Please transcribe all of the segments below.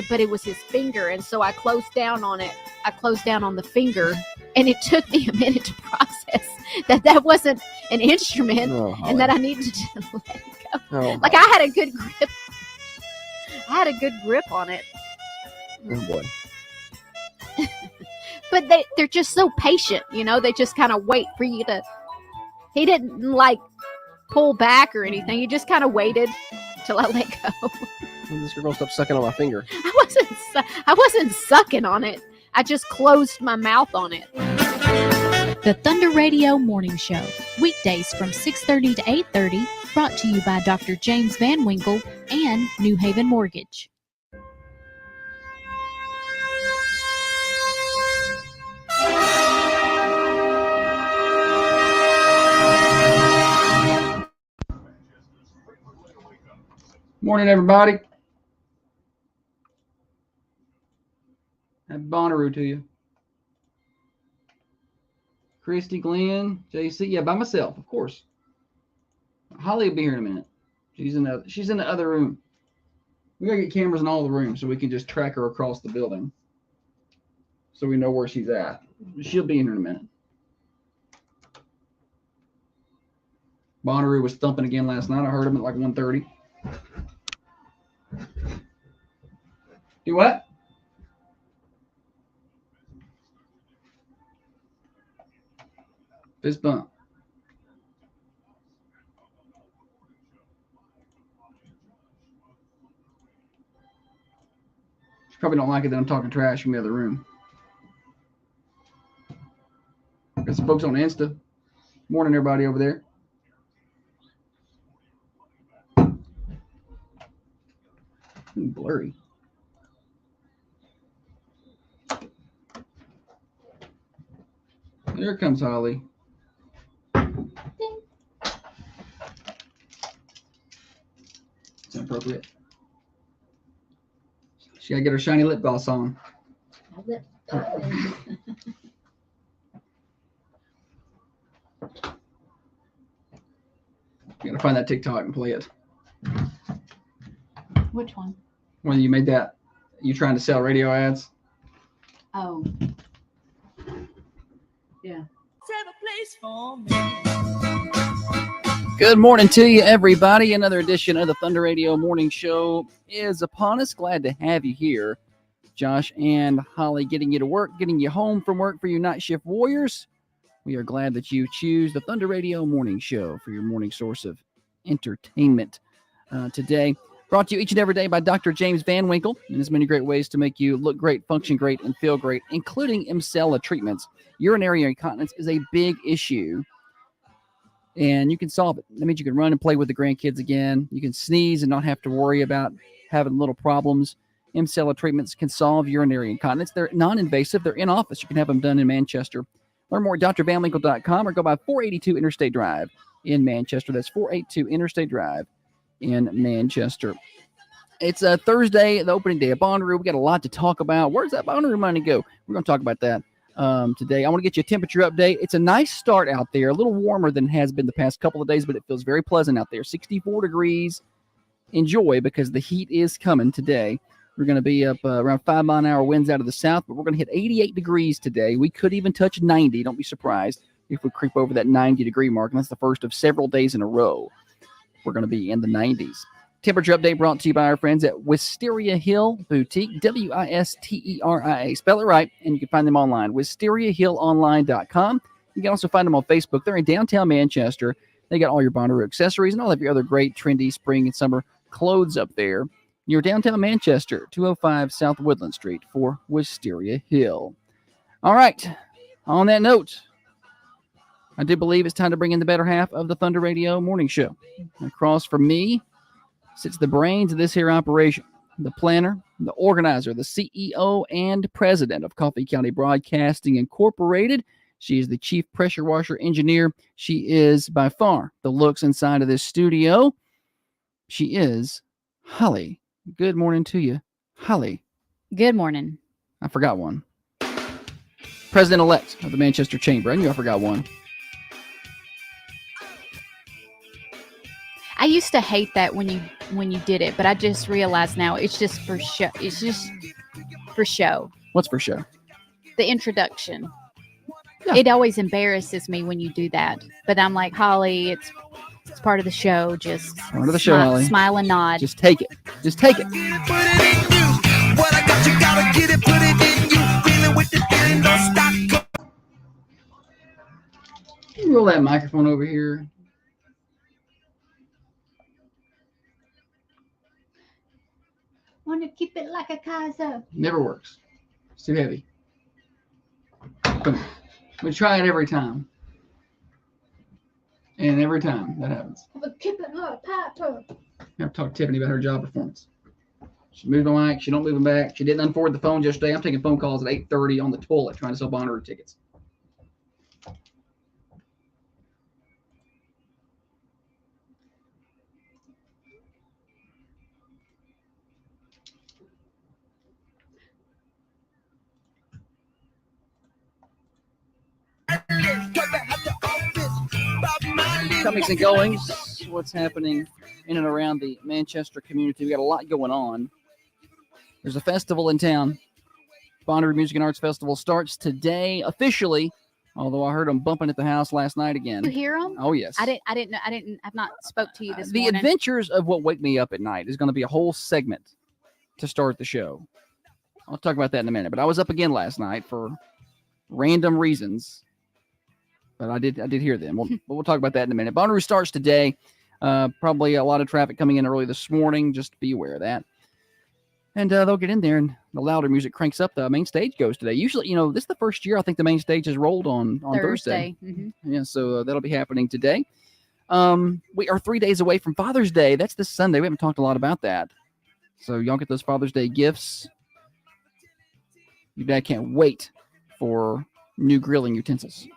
but it was his finger. And so I closed down on it. I closed down on the finger, and it took me a minute to process that wasn't an instrument and that I needed to let it go. Like I had a good grip. I had a good grip on it. Oh boy. But they're just so patient, you know, they just kind of wait for you to, he didn't like pull back or anything. He just kind of waited till I let go. This girl stopped sucking on my finger. I wasn't sucking on it. I just closed my mouth on it. The Thunder Radio Morning Show, weekdays from 6:30 to 8:30, brought to you by Dr. James Van Winkle and New Haven Mortgage. Morning, everybody. Happy Bonnaroo to you. Christy, Glenn, JC. Yeah, by myself, of course. Holly will be here in a minute. She's in the other room. We gotta get cameras in all the rooms so we can just track her across the building, so we know where she's at. She'll be in here in a minute. Bonnaroo was thumping again last night. I heard him at like 1:30. Do what? Fist bump. She probably don't like it that I'm talking trash from the other room. Got some folks on Insta. Morning, everybody over there. Blurry. There comes Holly. It's inappropriate. She gotta get her shiny lip gloss on. You gotta find that TikTok and play it. Which one? When you made that, you trying to sell radio ads? Oh. Yeah. Good morning to you, everybody. Another edition of the Thunder Radio Morning Show is upon us. Glad to have you here. Josh and Holly getting you to work, getting you home from work for you night shift warriors. We are glad that you choose the Thunder Radio Morning Show for your morning source of entertainment today. Brought to you each and every day by Dr. James Van Winkle. And there's many great ways to make you look great, function great, and feel great, including Emsella treatments. Urinary incontinence is a big issue, and you can solve it. That means you can run and play with the grandkids again. You can sneeze and not have to worry about having little problems. Emsella treatments can solve urinary incontinence. They're non-invasive. They're in office. You can have them done in Manchester. Learn more at drvanwinkle.com or go by 482 Interstate Drive in Manchester. That's 482 Interstate Drive in Manchester. It's a Thursday, the opening day of Bonnaroo. We got a lot to talk about. Where's that Bonnaroo money go? We're going to talk about that today. I want to get you a temperature update. It's a nice start out there, a little warmer than it has been the past couple of days, but it feels very pleasant out there. 64 degrees. Enjoy, because the heat is coming today. We're going to be up around 5-mile-an-hour winds out of the south, but we're going to hit 88 degrees today. We could even touch 90. Don't be surprised if we creep over that 90-degree mark, and that's the first of several days in a row. We're going to be in the 90s. Temperature update brought to you by our friends at Wisteria Hill Boutique, Wisteria. Spell it right, and you can find them online, WisteriaHillOnline.com. You can also find them on Facebook. They're in downtown Manchester. They got all your Bonnaroo accessories and all of your other great trendy spring and summer clothes up there. You're downtown Manchester, 205 South Woodland Street for Wisteria Hill. All right, on that note, I do believe it's time to bring in the better half of the Thunder Radio Morning Show. Across from me sits the brains of this here operation, the planner, the organizer, the CEO, and president of Coffee County Broadcasting Incorporated. She is the chief pressure washer engineer. She is by far the looks inside of this studio. She is Holly. Good morning to you, Holly. Good morning. I forgot one. President-elect of the Manchester Chamber. I knew I forgot one. used to hate that when you did it, but I just realized now it's just for show. It's just for show. What's for show? The introduction. Yeah. It always embarrasses me when you do that. But I'm like, Holly, it's part of the show. Just part of the show, Holly. Smile and nod. Just take it. Just take it. What I got, you gotta get it, put it in you. Feeling with the feeling, don't stop. Can you roll that microphone over here? Want to keep it like a Kaiser. Never works. It's too heavy. We try it every time. And every time that happens. Keep it like Piper. I have to talk to Tiffany about her job performance. She moved my mic. She don't move them back. She didn't unforward the phone yesterday. I'm taking phone calls at 8:30 on the toilet trying to sell Bonnaroo tickets. Comings and goings, what's happening in and around the Manchester community. We got a lot going on. There's a festival in town. Bonnaroo Music and Arts Festival starts today officially, although I heard them bumping at the house last night again. You hear them? Oh, yes. I didn't know. I've not spoke to you this The morning. Adventures of What Wake Me Up at Night is going to be a whole segment to start the show. I'll talk about that in a minute. But I was up again last night for random reasons. But I did hear them. We'll talk about that in a minute. Bonnaroo starts today. Probably a lot of traffic coming in early this morning. Just be aware of that. And they'll get in there, and the louder music cranks up. The main stage goes today. Usually, this is the first year I think the main stage has rolled on Thursday. Mm-hmm. Yeah, so that'll be happening today. We are 3 days away from Father's Day. That's this Sunday. We haven't talked a lot about that. So y'all get those Father's Day gifts. Your dad can't wait for new grilling utensils.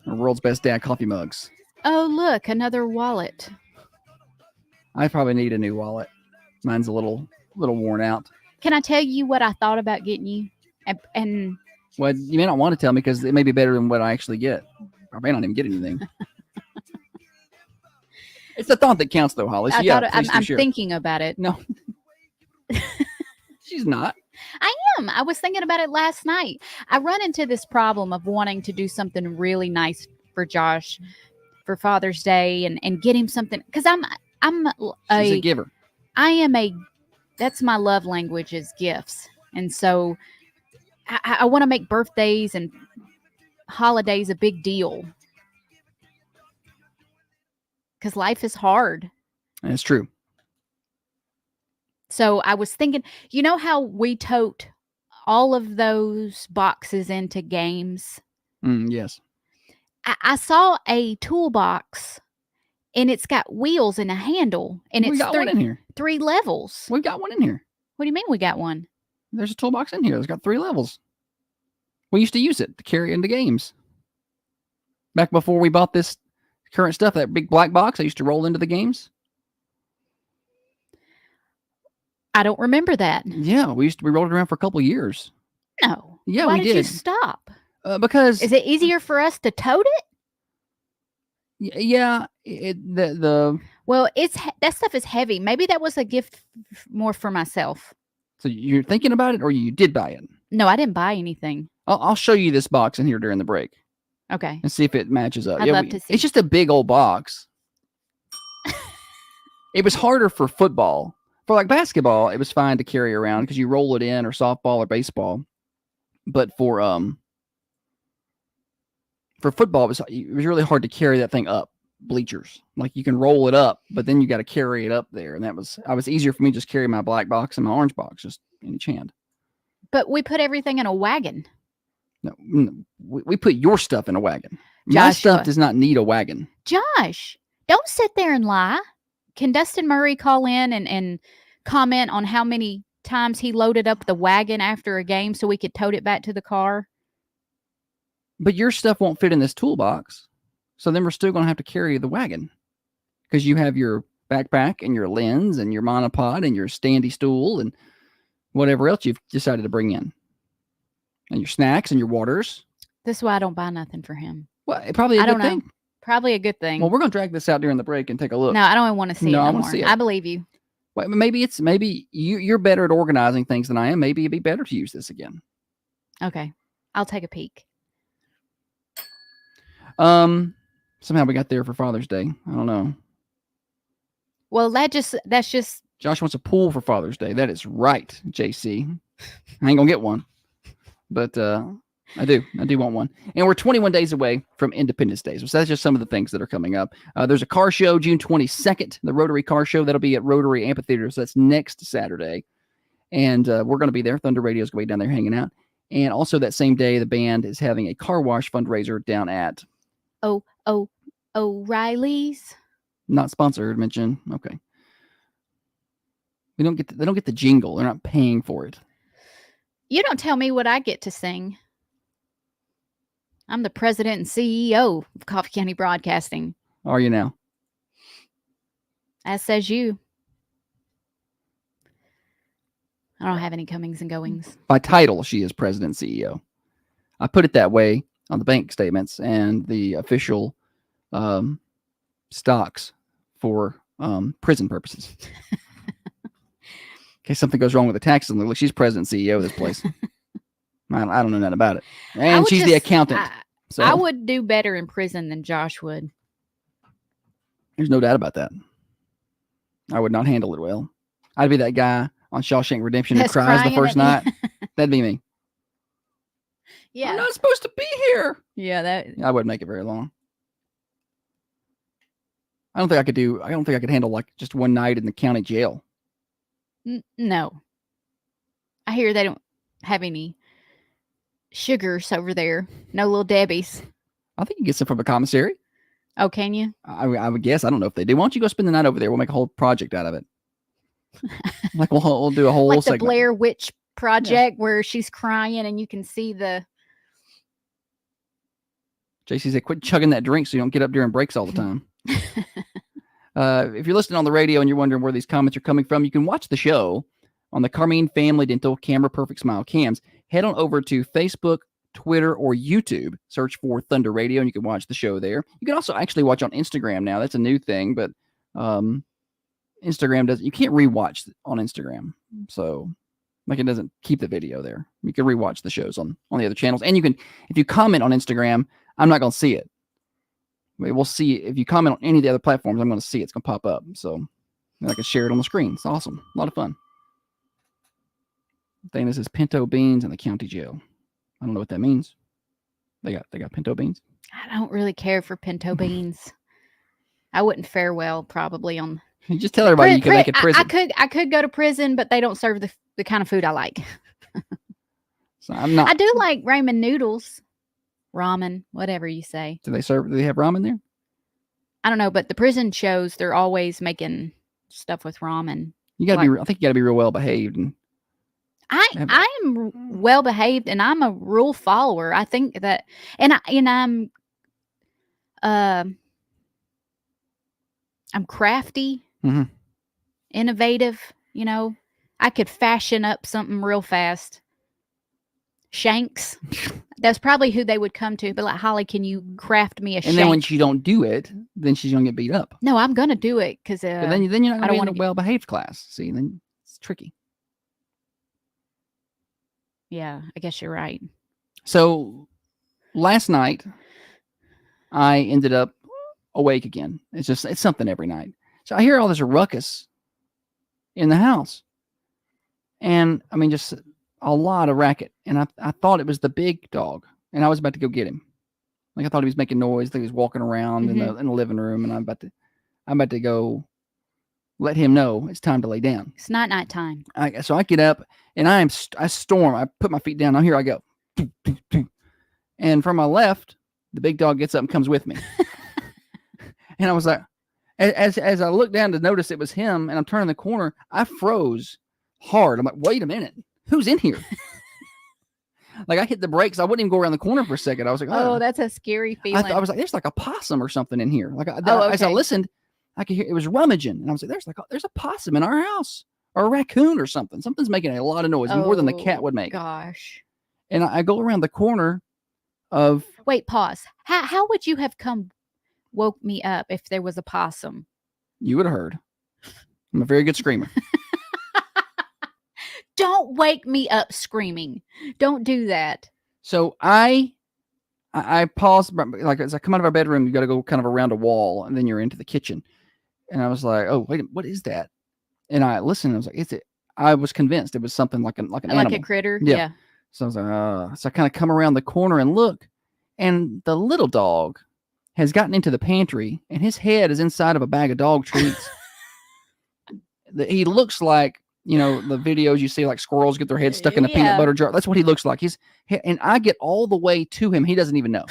Our world's best dad coffee mugs. Oh, look, another wallet. I probably need a new wallet. Mine's a little worn out. Can I tell you what I thought about getting you? And Well, you may not want to tell me because it may be better than what I actually get. I may not even get anything. It's the thought that counts, though, Holly. So I'm thinking about it. No, she's not. I was thinking about it last night. I run into this problem of wanting to do something really nice for Josh for Father's Day and get him something because She's a giver. That's my love language is gifts. And so I want to make birthdays and holidays a big deal because life is hard. That's true. So I was thinking, you know how we tote all of those boxes into games? Yes. I saw a toolbox and it's got wheels and a handle and We it's got one in here. 3 levels. We've got one in here. What do you mean we got one? There's a toolbox in here. It's got 3 levels. We used to use it to carry into games. Back before we bought this current stuff, that big black box I used to roll into the games. I don't remember that. Yeah, we rolled it around for a couple of years. No. Yeah, Why we did you did. stop? Because Is it easier for us to tote it? yeah, the Well, that stuff is heavy. Maybe that was a gift more for myself. so you're thinking about it, or you did buy it? No, I didn't buy anything. I'll show you this box in here during the break Okay. and see if it matches up. I'd love to see. It's just a big old box. It was harder for football. For like basketball, it was fine to carry around because you roll it in, or softball or baseball. But for football, it was really hard to carry that thing up bleachers. Like you can roll it up, but then you got to carry it up there, and I was easier for me to just carry my black box and my orange box just in each hand. But we put everything in a wagon. No, we put your stuff in a wagon. My Joshua. stuff does not need a wagon. Josh, don't sit there and lie. Can Dustin Murray call in and comment on how many times he loaded up the wagon after a game so we could tote it back to the car? But your stuff won't fit in this toolbox. So then we're still going to have to carry the wagon because you have your backpack and your lens and your monopod and your standy stool and whatever else you've decided to bring in. And your snacks and your waters. This is why I don't buy nothing for him. Well, probably a I good don't know. thing. Probably a good thing. Well, we're going to drag this out during the break and take a look. No, I don't want to see No, it I no wanna more. see it. I believe you. Well, maybe you're better at organizing things than I am. Maybe it'd be better to use this again. Okay. I'll take a peek. Somehow we got there for Father's Day. I don't know. Well, that's just Josh wants a pool for Father's Day. That is right, JC. I ain't gonna get one, but I do want one. And we're 21 days away from Independence Day, so that's just some of the things that are coming up. There's a car show June 22nd, the Rotary Car Show. That'll be at Rotary Amphitheater, so that's next Saturday, and we're going to be there. Thunder Radio's going to be down there hanging out. And also that same day, the band is having a car wash fundraiser down at O'Reilly's. Not sponsored. Mention okay. They don't get the jingle. They're not paying for it. You don't tell me what I get to sing. I'm the president and CEO of Coffee County Broadcasting. Are you now? As says you. I don't have any comings and goings. By title, she is president and CEO. I put it that way on the bank statements and the official stocks for prison purposes. In case something goes wrong with the taxes, look, she's president and CEO of this place. I don't know nothing about it. And she's the accountant. So I would do better in prison than Josh would. There's no doubt about that. I would not handle it well. I'd be that guy on Shawshank Redemption who cries the first night. That'd be me. Yeah. I'm not supposed to be here. Yeah, I wouldn't make it very long. I don't think I could handle like just one night in the county jail. No. I hear they don't have any sugars over there. No little Debbies. I think you get some from a commissary. Oh, can you? I would guess. I don't know if they do. Why don't you go spend the night over there? We'll make a whole project out of it. Like we'll do a whole like the segment. Blair Witch Project where she's crying and you can see the. JC said, quit chugging that drink so you don't get up during breaks all the time. If you're listening on the radio and you're wondering where these comments are coming from, you can watch the show on the Carmine Family Dental Camera Perfect Smile Cams. Head on over to Facebook, Twitter, or YouTube. Search for Thunder Radio and you can watch the show there. You can also actually watch on Instagram now. That's a new thing, but Instagram you can't rewatch on Instagram. So like it doesn't keep the video there. You can rewatch the shows on the other channels. And you can, if you comment on Instagram, I'm not going to see it. We'll see if you comment on any of the other platforms. I'm going to see it's going to pop up. So I can share it on the screen. It's awesome. A lot of fun. Dana says pinto beans in the county jail. I don't know what that means. They got pinto beans. I don't really care for pinto beans. I wouldn't fare well probably on. You just tell everybody you can make it prison. I could go to prison, but they don't serve the kind of food I like. So I'm not. I do like ramen noodles, ramen, whatever you say. Do they have ramen there? I don't know, but the prison shows they're always making stuff with ramen. You got to be. I think you got to be real well behaved. And I am well behaved, and I'm a rule follower. I think that, and I'm crafty, innovative. You know, I could fashion up something real fast. Shanks. That's probably who they would come to. But like, Holly, can you craft me a shank? And then when she don't do it, then she's gonna get beat up. No, I'm gonna do it because then you're not gonna be in a well-behaved class. See, then it's tricky. Yeah, I guess you're right. So last night, I ended up awake again. It's something every night. So I hear all this ruckus in the house, and I mean just a lot of racket. And I thought it was the big dog, and I was about to go get him. Like I thought he was making noise. I think he was walking around in the living room, and I'm about to go let him know it's time to lay down. It's not nighttime. So I get up and I storm. I put my feet down. Now here I go. And from my left, the big dog gets up and comes with me. And I was like, as I looked down to notice it was him, and I'm turning the corner, I froze hard. I'm like, wait a minute, who's in here? Like I hit the brakes. I wouldn't even go around the corner for a second. I was like, oh, that's a scary feeling. I was like, there's like a possum or something in here. Like okay. As I listened, I could hear it was rummaging, and I was like, there's a possum in our house, or a raccoon or something. Something's making a lot of noise, more than the cat would make. Gosh. And I go around the corner of. Wait, pause. How would you have come woke me up if there was a possum. You would have heard. I'm a very good screamer. Don't wake me up screaming. Don't do that. So I paused, like as I come out of our bedroom, you got to go kind of around a wall, and then you're into the kitchen. And I was like, "Oh, wait, what is that?" And I listened. And I was like, "Is it?" I was convinced it was something like an animal, like a critter. Yeah. So I was like, so I kind of come around the corner and look, and the little dog has gotten into the pantry, and his head is inside of a bag of dog treats. He looks like, you know, the videos you see, like squirrels get their heads stuck in a peanut butter jar. That's what he looks like. And I get all the way to him. He doesn't even know.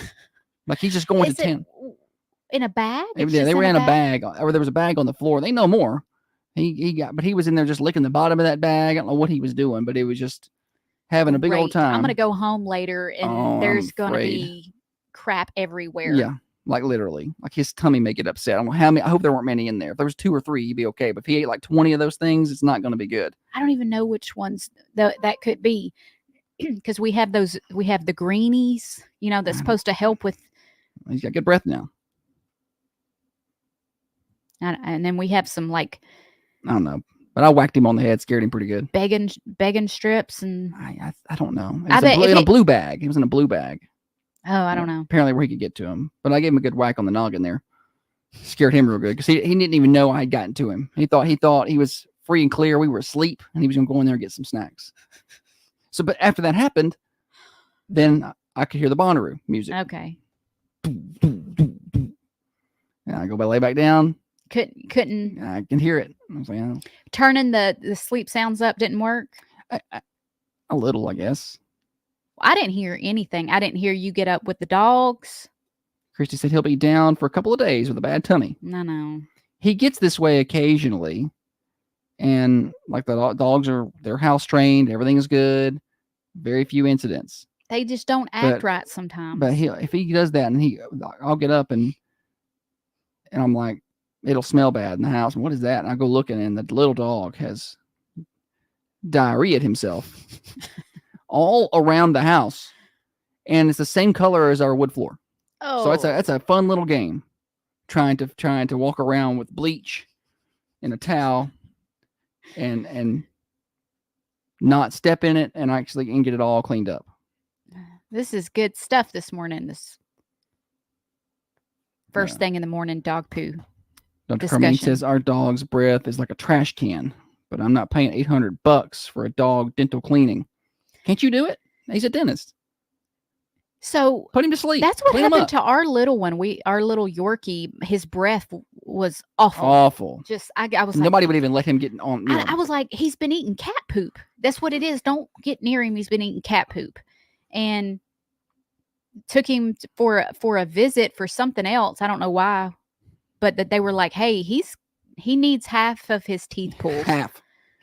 Like he's just going to town. In a bag? Yeah, they were in a bag, or there was a bag on the floor. They know more. But he was in there just licking the bottom of that bag. I don't know what he was doing, but it was just having a big old time. I'm going to go home later, and there's going to be crap everywhere. Yeah, like literally. Like his tummy may get upset. I don't know how many. I hope there weren't many in there. If there was 2 or 3, he'd be okay. But if he ate like 20 of those things, it's not going to be good. I don't even know which ones that could be, because we have those. We have the greenies, you know, that's supposed to help with. He's got good breath now. And then we have some, like, I don't know, but I whacked him on the head, scared him pretty good. Begging strips, and I don't know. It was in a blue bag. He was in a blue bag. Oh, I don't know. Apparently where he could get to him, but I gave him a good whack on the noggin there. Scared him real good because he didn't even know I had gotten to him. He thought he was free and clear. We were asleep, and he was going to go in there and get some snacks. So, but after that happened, then I could hear the Bonnaroo music. Okay. And I go lay back down. Couldn't. I can hear it. I was like, oh. Turning the sleep sounds up didn't work. A little, I guess. I didn't hear anything. I didn't hear you get up with the dogs. Christy said he'll be down for a couple of days with a bad tummy. No. He gets this way occasionally, and like the dogs they're house trained. Everything is good. Very few incidents. They just don't act right sometimes. But if he does that, and I'll get up and I'm like, it'll smell bad in the house. And what is that? And I go looking, and the little dog has diarrheaed himself all around the house, and it's the same color as our wood floor. Oh, so it's a fun little game, trying to walk around with bleach and a towel, and not step in it, and get it all cleaned up. This is good stuff this morning. This first thing in the morning, dog poo. Dr. Carmine says our dog's breath is like a trash can, but I'm not paying $800 for a dog dental cleaning. Can't you do it? He's a dentist. So put him to sleep. That's what happened to our little one. Our little Yorkie, his breath was awful. Awful. Just I was nobody would even let him get on. I was like, he's been eating cat poop. That's what it is. Don't get near him. He's been eating cat poop, and took him for a visit for something else. I don't know why, but that they were like, hey, he needs half of his teeth pulled. Half,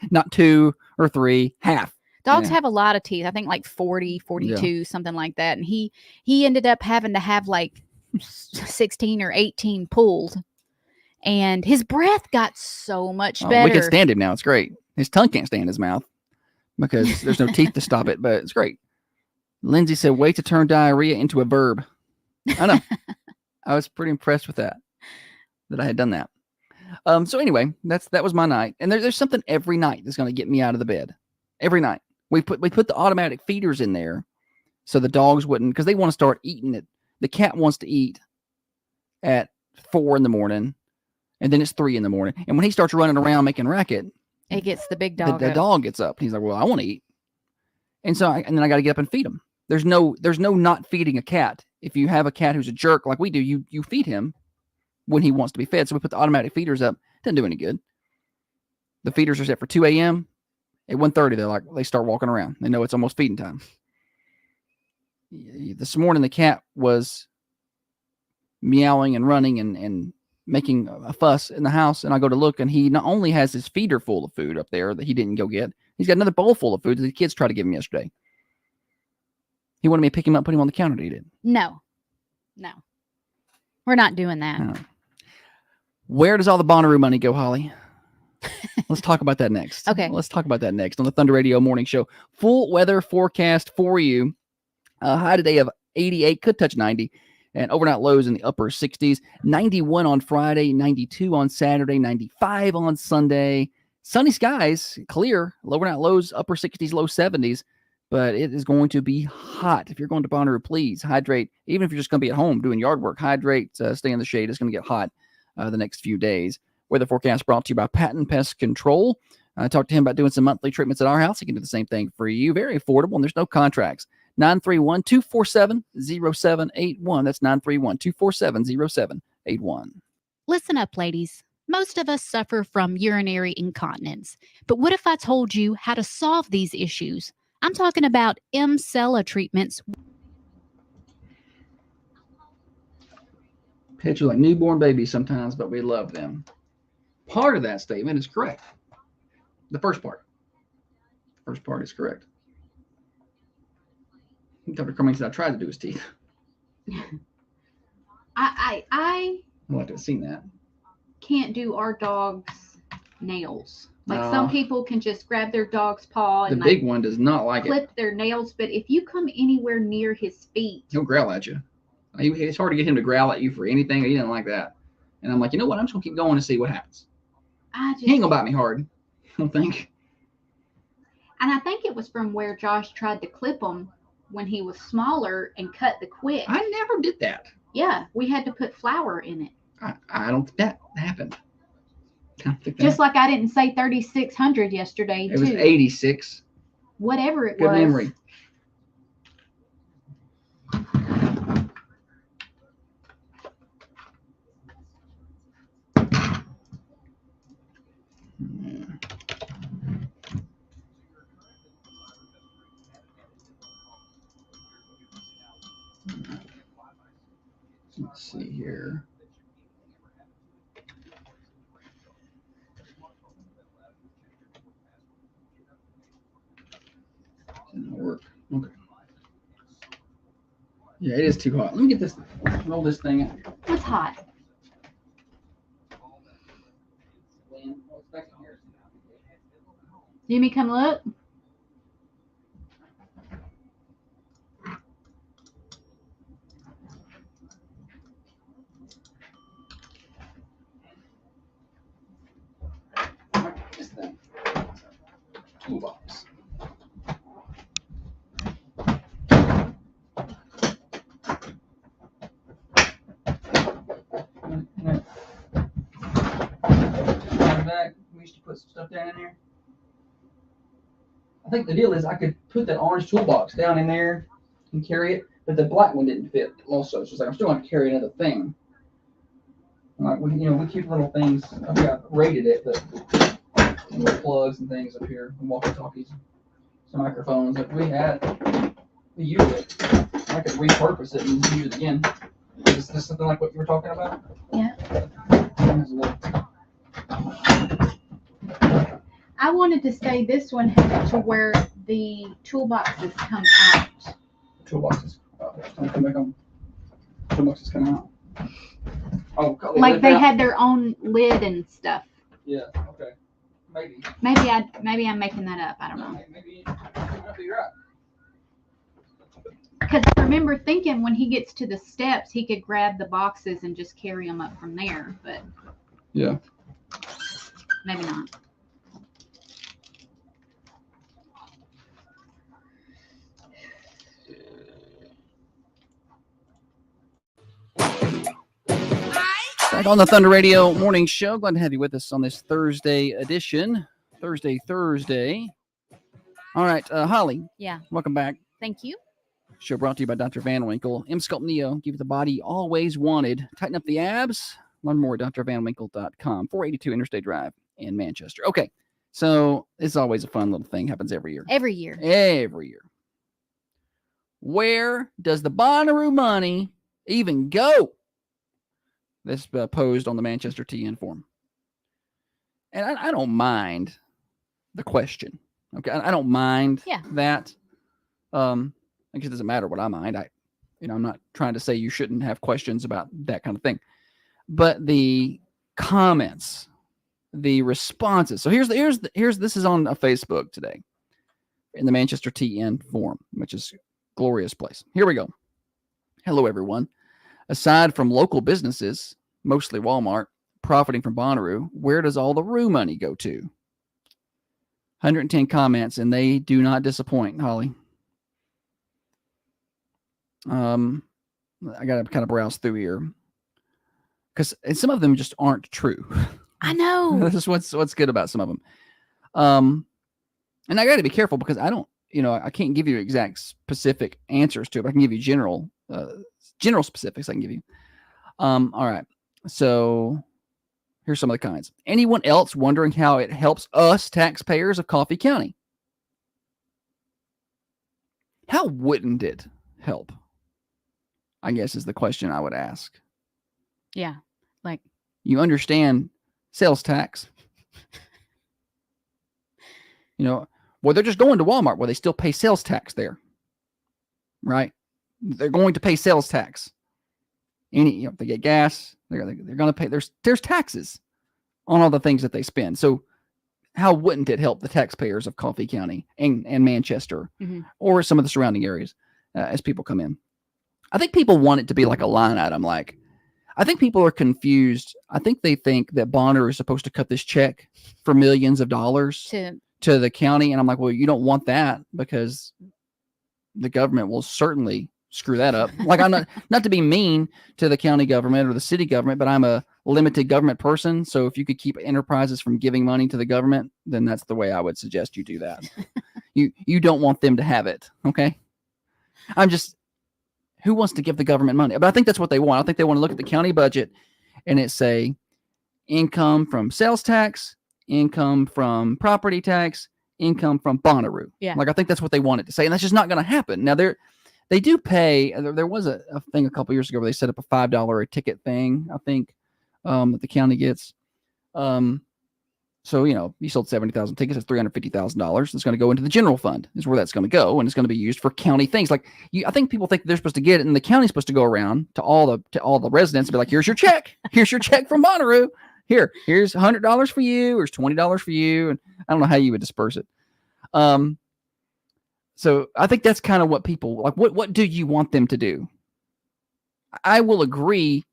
not 2 or 3. Half. Dogs have a lot of teeth. I think like 40, 42, something like that. And he ended up having to have like 16 or 18 pulled. And his breath got so much better. We can stand him now. It's great. His tongue can't stay in his mouth because there's no teeth to stop it, but it's great. Lindsay said, way to turn diarrhea into a verb. I know. I was pretty impressed with that I had done that. So anyway, that was my night. And there's something every night that's going to get me out of the bed. Every night. We put the automatic feeders in there so the dogs wouldn't, because they want to start eating it. The cat wants to eat at 4 a.m, and then it's 3 a.m. And when he starts running around making racket, it gets the big dog. The dog gets up. He's like, well, I want to eat. And so then I got to get up and feed him. There's no not feeding a cat. If you have a cat who's a jerk like we do, you feed him when he wants to be fed. So we put the automatic feeders up. Doesn't do any good. The feeders are set for 2 a.m. At 1:30, they start walking around. They know it's almost feeding time. This morning, the cat was meowing and running and making a fuss in the house. And I go to look, and he not only has his feeder full of food up there that he didn't go get, he's got another bowl full of food that the kids tried to give him yesterday. He wanted me to pick him up, put him on the counter to eat it. No. We're not doing that. No. Where does all the Bonnaroo money go, Holly? Let's talk about that next. Okay. Let's talk about that next on the Thunder Radio Morning Show. Full weather forecast for you. High today of 88, could touch 90. And overnight lows in the upper 60s. 91 on Friday, 92 on Saturday, 95 on Sunday. Sunny skies, clear. Overnight lows, upper 60s, low 70s. But it is going to be hot. If you're going to Bonnaroo, please hydrate. Even if you're just going to be at home doing yard work, hydrate, stay in the shade. It's going to get hot the next few days. Weather forecast brought to you by Patton Pest Control. I talked to him about doing some monthly treatments at our house. He can do the same thing for you. Very affordable, and there's no contracts. 931-247-0781. That's 931-247-0781. Listen up, ladies. Most of us suffer from urinary incontinence. But what if I told you how to solve these issues? I'm talking about Emcella treatments. Picture like newborn babies sometimes, but we love them. Part of that statement is correct. The first part. First part is correct. Dr. Cummings said I tried to do his teeth. I I'd like to have seen that. can't do our dog's nails. Like some people can just grab their dog's paw The and big like one does not like it. clip their nails, but if you come anywhere near his feet, He'll growl at you. It's hard to get him to growl at you for anything. He didn't like that. And I'm like, you know what? I'm just going to keep going and see what happens. I just He ain't going to bite me hard, I don't think. And I think it was from where Josh tried to clip him when he was smaller and cut the quick. I never did that. Yeah, we had to put flour in it. I don't think that happened. I don't think that Just like I didn't say 3,600 yesterday, it was too. 86. Whatever it Good was. memory. Let's see here. Didn't work. Okay. Yeah, it is too hot. Let me get this. Roll this thing out. What's hot? Jimmy, come look. This thing. Toolbox. Back. We used to put some stuff down in there. I think the deal is I could put that orange toolbox down in there and carry it, but the black one didn't fit also. So it's like I'm still going to carry another thing. And like we keep little things. I think I rated it, but little plugs and things up here, and walkie-talkies, some microphones. Like we use it. I could repurpose it and use it again. Is this something like what you were talking about? Yeah. There's a little. I wanted to say this one had to where the toolboxes come out. Toolboxes. Come back on. Toolboxes come out. Oh, Like they had their own lid and stuff. Yeah. Okay. Maybe. Maybe I'm making that up. I don't know. Maybe you're right. Because I remember thinking when he gets to the steps, he could grab the boxes and just carry them up from there. But Yeah. maybe not. Back on the Thunder Radio Morning Show. Glad to have you with us on this Thursday edition. Thursday. All right, Holly. Yeah. Welcome back. Thank you. Show brought to you by Dr. Van Winkle. M-Sculpt Neo. Give you the body you always wanted. Tighten up the abs. Learn more at drvanwinkle.com. 482 Interstate Drive in Manchester. Okay, so it's always a fun little thing. Happens every year. Every year. Every year. Where does the Bonnaroo money even go? This posed on the Manchester TN forum. And I don't mind the question. Okay, I don't mind that. I guess it doesn't matter what I mind. I'm not trying to say you shouldn't have questions about that kind of thing. But the comments, the responses. So here's this is on a Facebook today in the Manchester TN forum, which is a glorious place. Here we go. Hello, everyone. Aside from local businesses, mostly Walmart, profiting from Bonnaroo, where does all the Roo money go to? 110 comments, and they do not disappoint, Holly. I got to kind of browse through here because some of them just aren't true. I know. This is what's good about some of them. And I got to be careful because I don't, I can't give you exact specific answers to it, but I can give you general specifics I can give you. All right. So here's some of the comments. Anyone else wondering how it helps us taxpayers of Coffee County? How wouldn't it help? I guess is the question I would ask. Yeah. Like, you understand sales tax. Well, they're just going to Walmart where they still pay sales tax there. Right? They're going to pay sales tax. If they get gas, they're going to pay. There's taxes on all the things that they spend. So how wouldn't it help the taxpayers of Coffee County and Manchester or some of the surrounding areas as people come in? I think people want it to be like a line item. Like, I think people are confused. I think they think that Bonnaroo is supposed to cut this check for millions of dollars to the county. And I'm like, well, you don't want that because the government will certainly screw that up. Like, I'm not to be mean to the county government or the city government, but I'm a limited government person. So if you could keep enterprises from giving money to the government, then that's the way I would suggest you do that. You don't want them to have it. Okay. Who wants to give the government money? But I think that's what they want. I think they want to look at the county budget and it say income from sales tax, income from property tax, income from Bonnaroo. Yeah. Like, I think that's what they want it to say. And that's just not going to happen. Now, they do pay. There was a thing a couple years ago where they set up a $5 a ticket thing, I think, that the county gets. So, you sold 70,000 tickets, that's $350,000. It's going to go into the general fund is where that's going to go. And it's going to be used for county things. Like, I think people think they're supposed to get it, and the county's supposed to go around to all the residents and be like, here's your check. Here's your check from Bonnaroo. Here's $100 for you. Here's $20 for you. And I don't know how you would disperse it. So I think that's kind of what people like. What do you want them to do? I will agree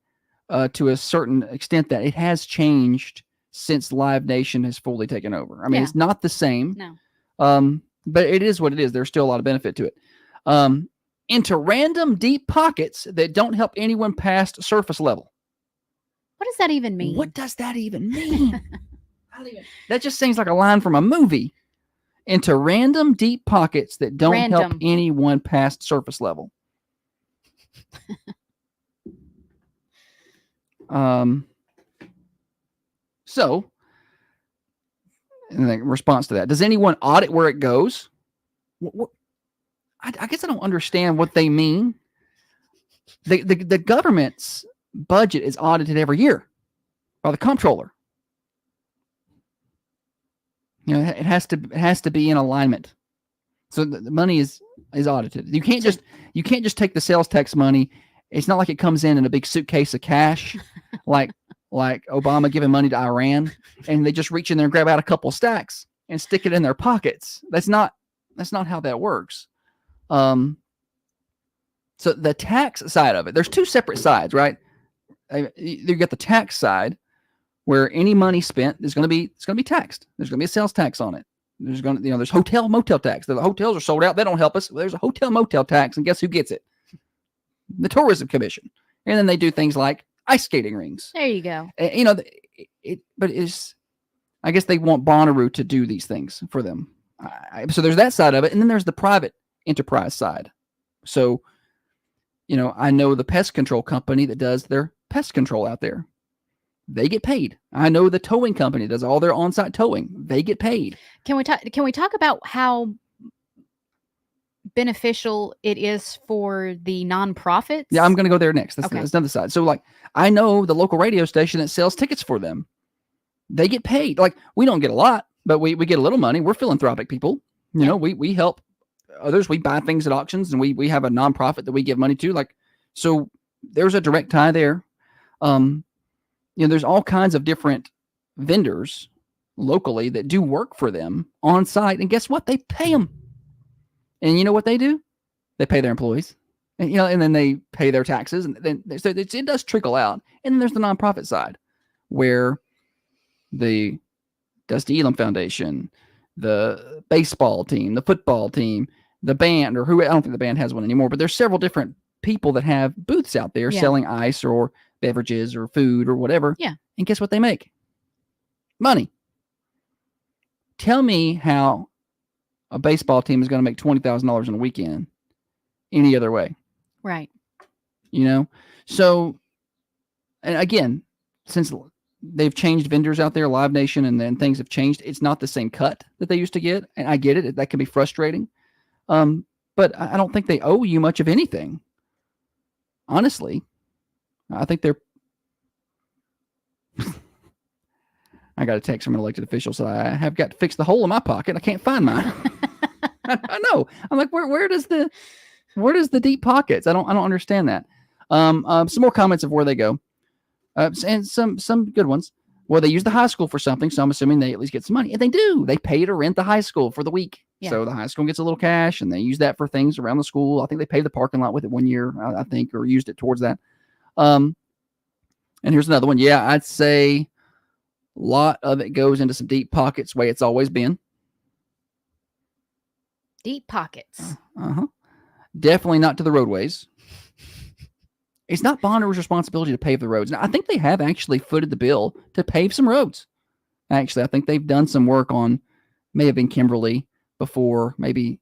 to a certain extent that it has changed since Live Nation has fully taken over. I mean, It's not the same. No. But it is what it is. There's still a lot of benefit to it. Into random deep pockets that don't help anyone past surface level. What does that even mean? What does that even mean? That just seems like a line from a movie. Into random deep pockets that don't help anyone past surface level. So, in response to that, does anyone audit where it goes? I guess I don't understand what they mean. The government's budget is audited every year by the comptroller. It has to be in alignment. So the money is audited. You can't just take the sales tax money. It's not like it comes in a big suitcase of cash, like Obama giving money to Iran, and they just reach in there and grab out a couple of stacks and stick it in their pockets. That's not how that works. So the tax side of it, there's two separate sides, right? You got the tax side, where any money spent is going to be taxed. There's going to be a sales tax on it. There's hotel motel tax. The hotels are sold out. They don't help us. There's a hotel motel tax, and guess who gets it? The Tourism Commission. And then they do things like ice skating rings. There you go. But I guess they want Bonnaroo to do these things for them. So there's that side of it, and then there's the private enterprise side. So, I know the pest control company that does their pest control out there. They get paid. I know the towing company does all their on-site towing. They get paid. Can we talk about how beneficial it is for the nonprofits? Yeah, I'm going to go there next. That's okay. Another side. So, I know the local radio station that sells tickets for them. They get paid. We don't get a lot, but we get a little money. We're philanthropic people. We help others. We buy things at auctions, and we have a nonprofit that we give money to. So there's a direct tie there. There's all kinds of different vendors locally that do work for them on site. And guess what? They pay them. And you know what they do? They pay their employees. And, and then they pay their taxes, and then so it does trickle out. And then there's the nonprofit side, where the Dusty Elam Foundation, the baseball team, the football team, the band, or who, I don't think the band has one anymore, but there's several different people that have booths out there selling ice or beverages or food or whatever. Yeah. And guess what they make? Money. Tell me how a baseball team is going to make $20,000 in a weekend any other way. Right. So, and again, since they've changed vendors out there, Live Nation, and then things have changed, it's not the same cut that they used to get. And I get it. That can be frustrating. But I don't think they owe you much of anything. Honestly, I think they're, I got a text from an elected official, so I have got to fix the hole in my pocket. I can't find mine. I know. I'm like, where does the deep pockets? I don't understand that. Some more comments of where they go, and some good ones. Well, they use the high school for something, so I'm assuming they at least get some money. And they do. They pay to rent the high school for the week. Yeah. So the high school gets a little cash, and they use that for things around the school. I think they paved the parking lot with it one year, I think, or used it towards that. And here's another one. Yeah, I'd say a lot of it goes into some deep pockets, way it's always been. Deep pockets. Definitely not to the roadways. It's not Bonnaroo's responsibility to pave the roads. Now, I think they have actually footed the bill to pave some roads. Actually, I think they've done some work on, may have been Kimberly before, maybe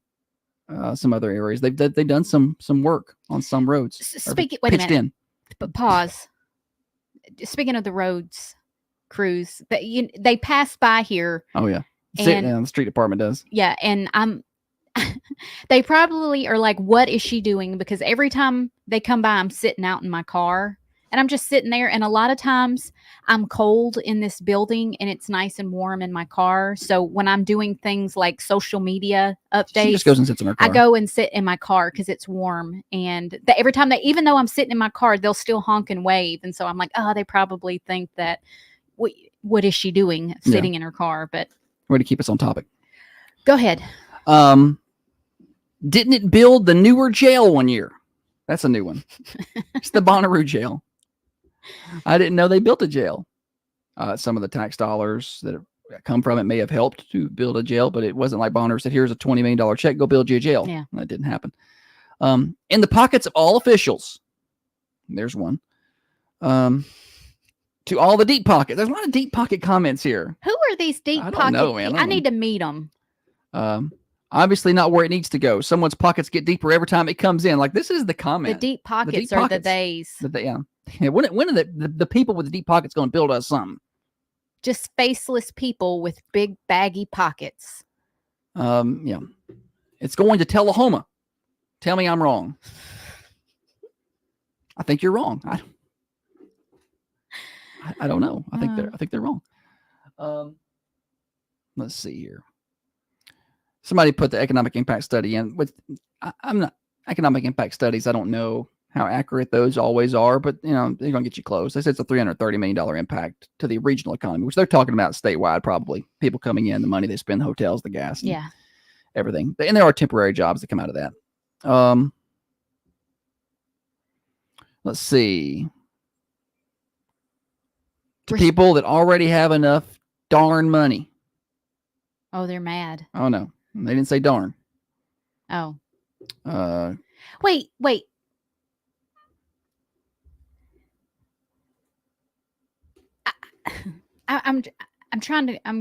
some other areas. They've done some work on some roads. Speaking, wait a minute. But pause. Speaking of the roads crews, they pass by here. Oh yeah, the street department does. Yeah, and they probably are like, what is she doing? Because every time they come by, I'm sitting out in my car and I'm just sitting there. And a lot of times I'm cold in this building and it's nice and warm in my car. So when I'm doing things like social media updates, she just goes and sits in her car. I go and sit in my car because it's warm. And every time even though I'm sitting in my car, they'll still honk and wave. And so I'm like, oh, they probably think that, what is she doing sitting in her car? But way to keep us on topic. Go ahead. Didn't it build the newer jail one year? That's a new one. It's the Bonnaroo jail. I didn't know they built a jail. Some of the tax dollars that have come from it may have helped to build a jail, but it wasn't like Bonnaroo said, here's a $20 million check, go build you a jail. Yeah. That didn't happen. In the pockets of all officials, there's one. To all the deep pockets. There's a lot of deep pocket comments here. Who are these deep pockets? I don't know, man. I need to meet them. Obviously not where it needs to go. Someone's pockets get deeper every time it comes in. Like, this is the comment. The deep pockets are the days. Yeah. When are the people with the deep pockets going to build us something? Just faceless people with big baggy pockets. Yeah. It's going to Tullahoma. Tell me I'm wrong. I think you're wrong. I don't know. I think they're wrong. Let's see here. Somebody put the economic impact study in. I'm not economic impact studies. I don't know how accurate those always are, but they're going to get you close. They said it's a $330 million impact to the regional economy, which they're talking about statewide, probably people coming in, the money they spend, the hotels, the gas, and everything. And there are temporary jobs that come out of that. Let's see. To people that already have enough darn money. Oh, they're mad. Oh no. They didn't say darn. Oh. Wait. I'm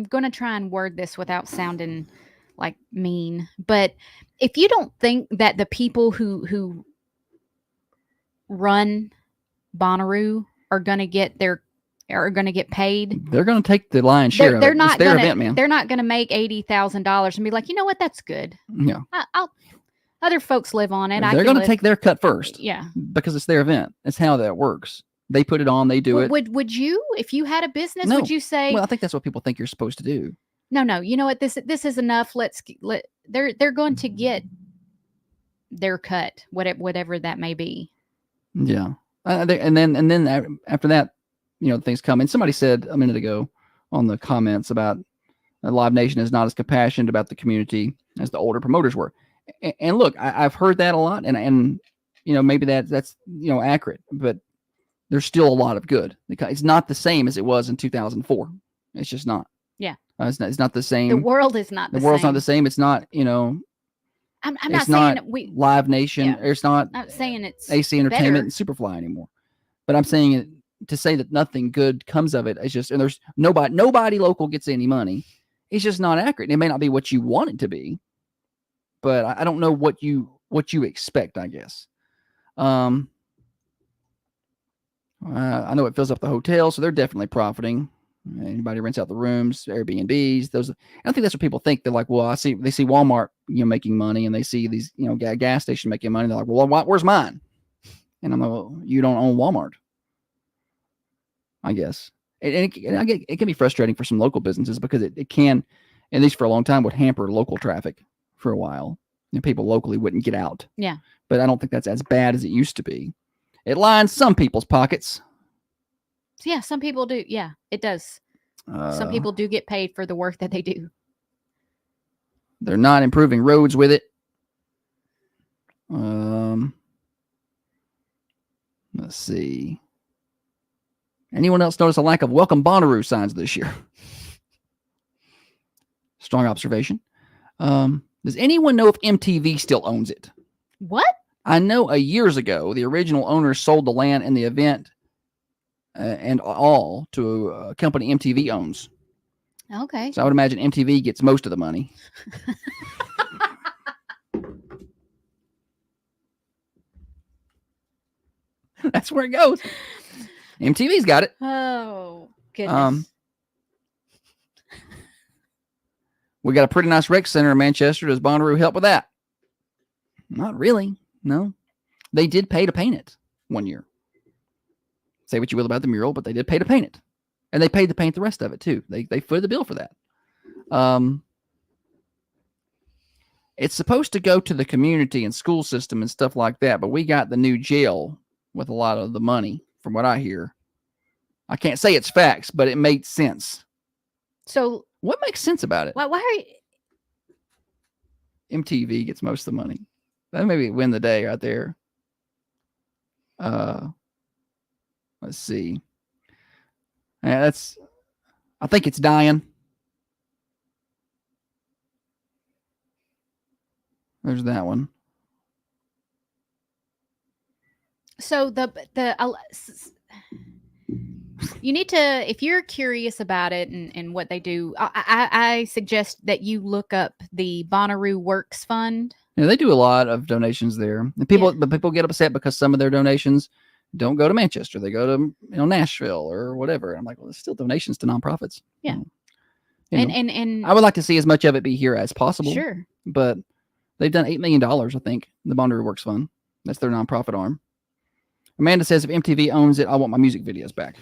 going to try and word this without sounding like mean, but if you don't think that the people who run Bonnaroo are going to get paid, they're going to take the lion's share. They're of it. not It's their gonna, event, man. They're not going to make $80,000 and be like, you know what, that's good. Yeah. Other folks live on it. They're going to take their cut first. Yeah. Because it's their event. That's how that works. They put it on. They do it. Would you, if you had a business, No. would you say? Well, I think that's what people think you're supposed to do. No. You know what? This is enough. They're going to get their cut, whatever that may be. Yeah. And then after that, things come. And somebody said a minute ago on the comments about Live Nation is not as compassionate about the community as the older promoters were. And look, I've heard that a lot, and maybe that's accurate, but there's still a lot of good. It's not the same as it was in 2004. It's just not. Yeah. It's not the same. The world is not the same. The world's not the same. It's not, I'm not it's saying not we. Live Nation. Yeah. It's not I'm not saying it's AC Entertainment better. and Superfly anymore. But I'm saying it to say that nothing good comes of it. It's just, and there's nobody local gets any money. It's just not accurate. It may not be what you want it to be, but I don't know what you expect, I guess. I know it fills up the hotel, so they're definitely profiting. Anybody rents out the rooms, Airbnbs, those. I think that's what people think. They're like, well, they see Walmart, making money, and they see these, gas station making money. They're like, well, where's mine? And I'm like, well, you don't own Walmart, I guess. And it can be frustrating for some local businesses because it can, at least for a long time, would hamper local traffic for a while. People locally wouldn't get out. Yeah. But I don't think that's as bad as it used to be. It lines some people's pockets. Yeah, some people do. Yeah, it does. Some people do get paid for the work that they do. They're not improving roads with it. Let's see. Anyone else notice a lack of welcome Bonnaroo signs this year? Strong observation. Does anyone know if MTV still owns it? What? I know years ago, the original owners sold the land and the event and all to a company MTV owns. Okay. So I would imagine MTV gets most of the money. That's where it goes. MTV's got it. Oh, goodness. We got a pretty nice rec center in Manchester. Does Bonnaroo help with that? Not really. No. They did pay to paint it one year. Say what you will about the mural, but they did pay to paint it. And they paid to paint the rest of it too. They footed the bill for that. It's supposed to go to the community and school system and stuff like that, but we got the new jail with a lot of the money, from what I hear. I can't say it's facts, but it made sense. So what makes sense about it? why are you... MTV gets most of the money. That maybe win the day right there. Let's see. Yeah, I think it's dying. There's that one. So you need to, if you're curious about it and what they do, I suggest that you look up the Bonnaroo Works Fund. Yeah, they do a lot of donations there. And people get upset because some of their donations don't go to Manchester. They go to Nashville or whatever. I'm like, well, it's still donations to nonprofits. Yeah. And I would like to see as much of it be here as possible. Sure. But they've done $8 million, I think, the Bonnaroo Works Fund. That's their nonprofit arm. Amanda says if MTV owns it, I want my music videos back.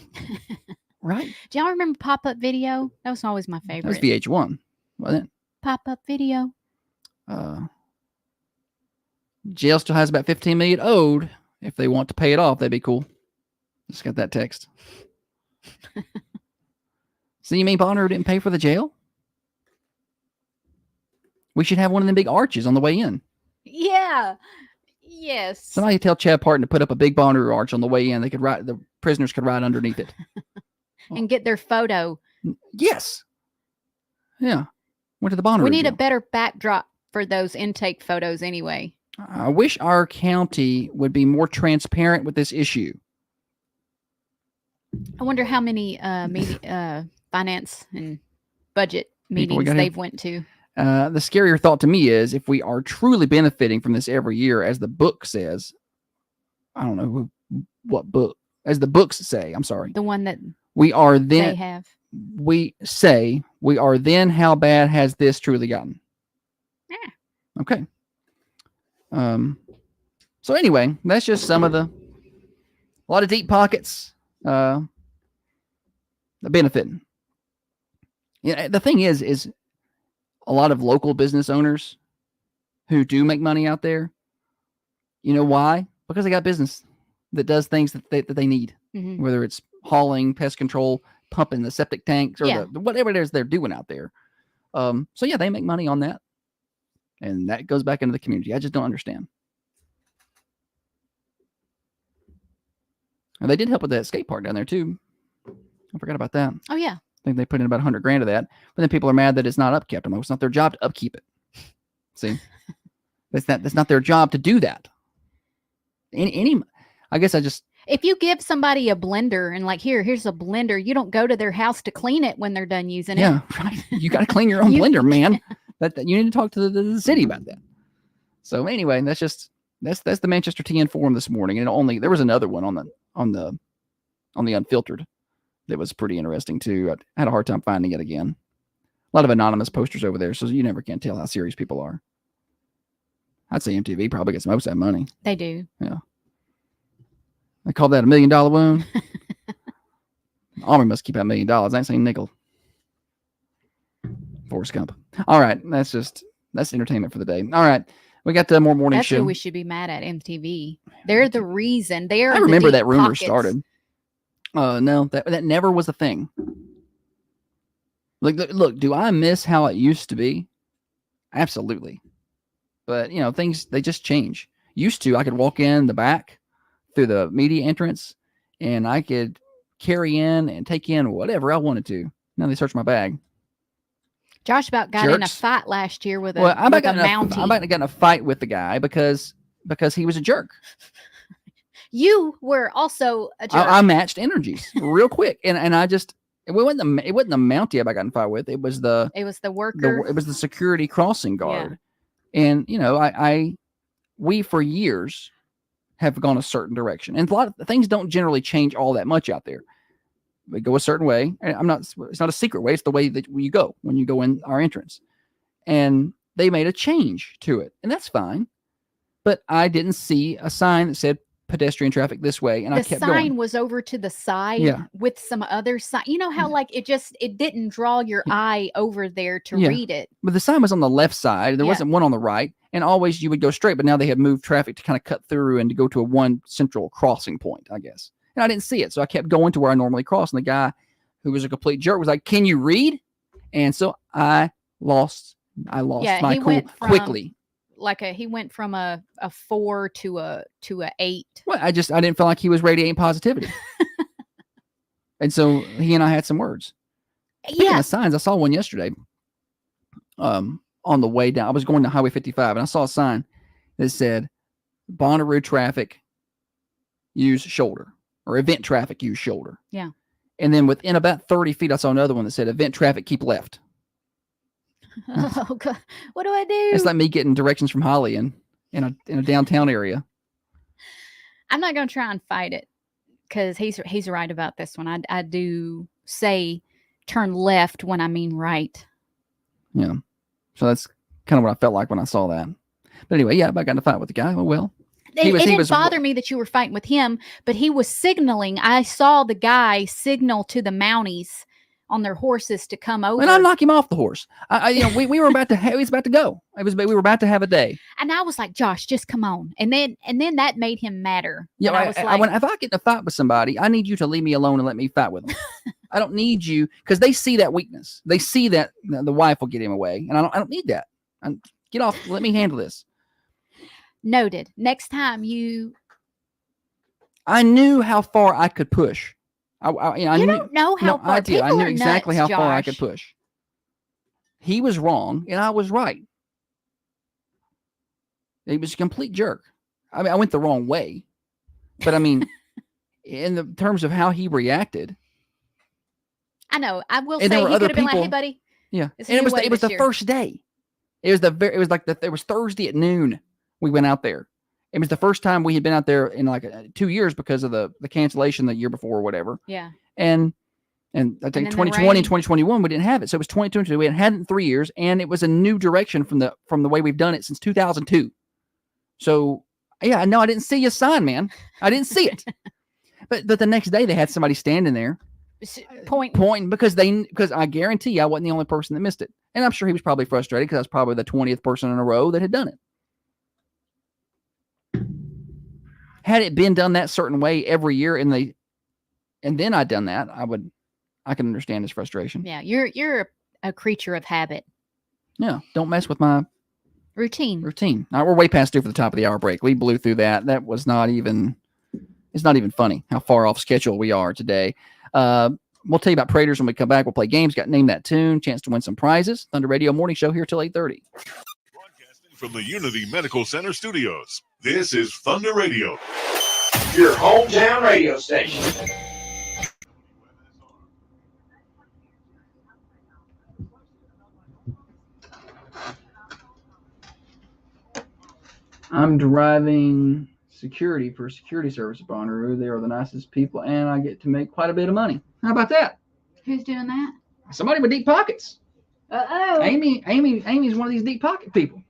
Right? Do y'all remember Pop-Up Video? That was always my favorite. That was VH1, wasn't it? Pop-Up Video. Jail still has about $15 million owed. If they want to pay it off, that'd be cool. Just got that text. So you mean Bonnaroo didn't pay for the jail? We should have one of them big arches on the way in. Yeah. Yes. Somebody tell Chad Parton to put up a big Bonnaroo arch on the way in. They could the prisoners could ride underneath it. And get their photo. Yes. Yeah. Went to the Bonnaroo. We need jail. a better backdrop for those intake photos anyway. I wish our county would be more transparent with this issue. I wonder how many finance and budget meetings they've went to. The scarier thought to me is if we are truly benefiting from this every year, as the book says, I don't know what book, as the books say, I'm sorry. The one that we are then, they have. We say we are then, how bad has this truly gotten? Yeah. Okay. So anyway, that's just some of a lot of deep pockets, the benefiting. Yeah. The thing is a lot of local business owners who do make money out there. You know why? Because they got business that does things that they need, whether it's hauling, pest control, pumping the septic tanks, or whatever it is they're doing out there. So yeah, they make money on that. And that goes back into the community. I just don't understand. And they did help with that skate park down there too. I forgot about that. Oh yeah. I think they put in about $100,000 of that. But then people are mad that it's not upkept. It's not their job to upkeep it. See, that's not their job to do that. I guess if you give somebody a blender and like, here's a blender, you don't go to their house to clean it when they're done using it. Yeah, right. You got to clean your own blender, man. That you need to talk to the city about that. So anyway, that's the Manchester TN forum this morning, and there was another one on the unfiltered that was pretty interesting too. I had a hard time finding it again. A lot of anonymous posters over there, so you never can tell how serious people are. I'd say MTV probably gets most of that money. They do. Yeah. They call that $1 million wound. Army must keep that $1 million. I ain't saying nickel. Forrest Gump. All right. That's entertainment for the day. All right. We got the more morning That's show. who we should be mad at, MTV. They're the reason. I remember that rumor pockets. started. No, that never was a thing. Look, do I miss how it used to be? Absolutely. But, things, they just change. Used to, I could walk in the back through the media entrance, and I could carry in and take in whatever I wanted to. Now they search my bag. Josh about got in a fight last year with a Mountie. I might have gotten a fight with the guy because he was a jerk. You were also a jerk. I matched energies real quick, and it wasn't the Mountie I got in a fight with. It was the worker. It was the security crossing guard, and we for years have gone a certain direction, and a lot of things don't generally change all that much out there. We go a certain way, and it's not a secret way. It's the way that you go when you go in our entrance, and they made a change to it, and that's fine. But I didn't see a sign that said pedestrian traffic this way, and I kept going. The sign was over to the side with some other sign. You know how it didn't draw your eye over there to read it. But the sign was on the left side. There wasn't one on the right, and always you would go straight. But now they have moved traffic to kind of cut through and to go to a one central crossing point, I guess. And I didn't see it, so I kept going to where I normally cross. And the guy, who was a complete jerk, was like, "Can you read?" And so I lost my cool quickly. He went from a 4 to a 8. Well, I didn't feel like he was radiating positivity. And so he and I had some words. Speaking of signs, I saw one yesterday. On the way down, I was going to Highway 55, and I saw a sign that said, "Bonnaroo traffic, use shoulder," or "event traffic, use shoulder." Yeah. And then within about 30 feet, I saw another one that said, "Event traffic, keep left." Oh God! What do I do? It's like me getting directions from Holly in a downtown area. I'm not going to try and fight it because he's right about this one. I do say turn left when I mean right. Yeah. So that's kind of what I felt like when I saw that. But anyway, I got in a fight with the guy. Oh, well. It didn't bother me that you were fighting with him, but he was signaling. I saw the guy signal to the Mounties on their horses to come over. And I knock him off the horse. We were about to. He was about to go. We were about to have a day. And I was like, "Josh, just come on." And then that made him madder. Yeah, I was like, if I get in a fight with somebody, I need you to leave me alone and let me fight with them. I don't need you because they see that weakness. They see that the wife will get him away, and I don't need that. Get off. Let me handle this. Noted. Next time I knew how far I could push. I don't know how far. I did. I knew exactly how far I Josh. could push. He was wrong, and I was right. He was a complete jerk. I mean, I went the wrong way, but I mean, in the terms of how he reacted. I know. I will say he could have been like, "Hey, buddy." Yeah, and it was the first day. It was Thursday at noon. We went out there. It was the first time we had been out there in 2 years because of the cancellation the year before or whatever. Yeah. And I think 2020 and 2021 we didn't have it. So it was 2022. We hadn't had it in 3 years, and it was a new direction from the way we've done it since 2002. So yeah, no, I didn't see a sign, man. I didn't see it. But the next day they had somebody standing there pointing because I guarantee you I wasn't the only person that missed it. And I'm sure he was probably frustrated because I was probably the 20th person in a row that had done it. Had it been done that certain way every year and then I'd done that, I can understand his frustration. Yeah, you're a creature of habit. Yeah, don't mess with my routine. All right, we're way past due for the top of the hour break. We blew through that. That was not even It's not even funny how far off schedule we are today. We'll tell you about Praters when we come back. We'll play games. Got Name That Tune. Chance to win some prizes. Thunder Radio Morning Show here till 8:30. Broadcasting from the Unity Medical Center studios, this is Thunder Radio, your hometown radio station. I'm driving security for security service at Bonnaroo. They are the nicest people, and I get to make quite a bit of money. How about that? Who's doing that? Somebody with deep pockets. Uh-oh. Amy's one of these deep pocket people.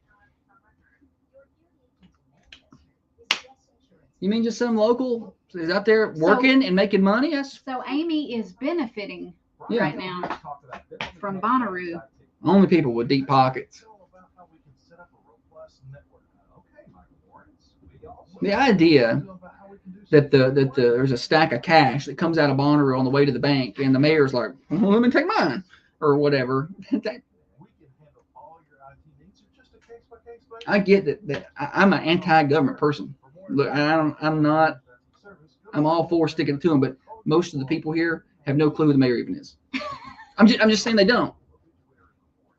You mean just some local is out there working and making money? That's So Amy is benefiting right now from Bonnaroo. only people with deep pockets. The idea that there's a stack of cash that comes out of Bonnaroo on the way to the bank, and the mayor's like, well, let me take mine, or whatever. I get that I'm an anti-government person. Look, I'm all for sticking to them, but most of the people here have no clue who the mayor even is. I'm just saying they don't.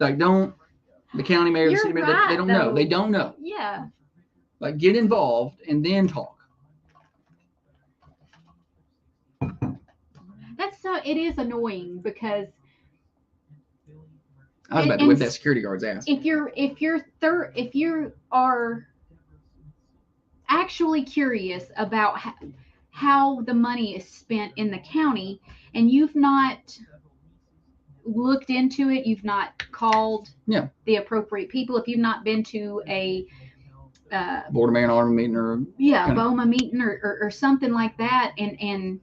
Like, the county mayor, the city mayor, they don't know. They don't know. Yeah. Like, get involved and then talk. It is annoying because I was about to whip that security guard's ass. if you are actually curious about how the money is spent in the county and you've not looked into it, you've not called the appropriate people, if you've not been to a Board of Mayor and Alderman meeting or BOMA meeting or something like that, and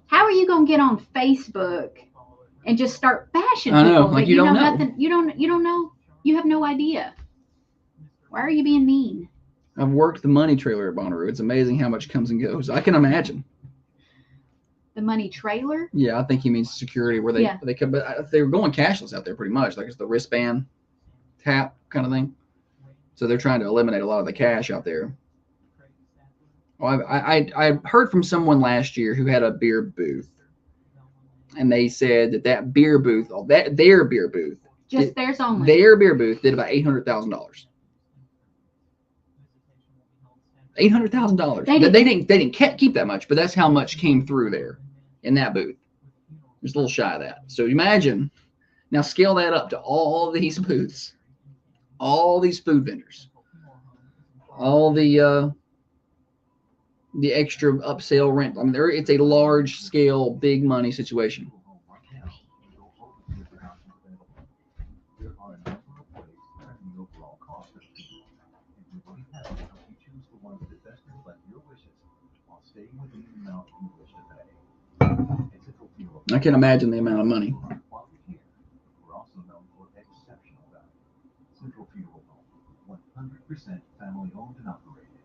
how are you gonna get on Facebook and just start bashing people? I know, like you don't know. Nothing. You don't know. You have no idea. Why are you being mean? I've worked the money trailer at Bonnaroo. It's amazing how much comes and goes. I can imagine. The money trailer? Yeah, I think he means security, where they come, but they were going cashless out there pretty much, like it's the wristband tap kind of thing. So they're trying to eliminate a lot of the cash out there. Well, I heard from someone last year who had a beer booth, and they said that beer booth, their beer booth, just theirs only. Their beer booth did about $800,000. $800,000. They didn't keep that much, but that's how much came through there in that booth. Just a little shy of that. So imagine now, scale that up to all these booths, all these food vendors, all the extra upsell rent. I mean, it's a large scale, big money situation. I can imagine the amount of money. We're also known for exceptional value. Central Funeral Home, 100% family owned and operated.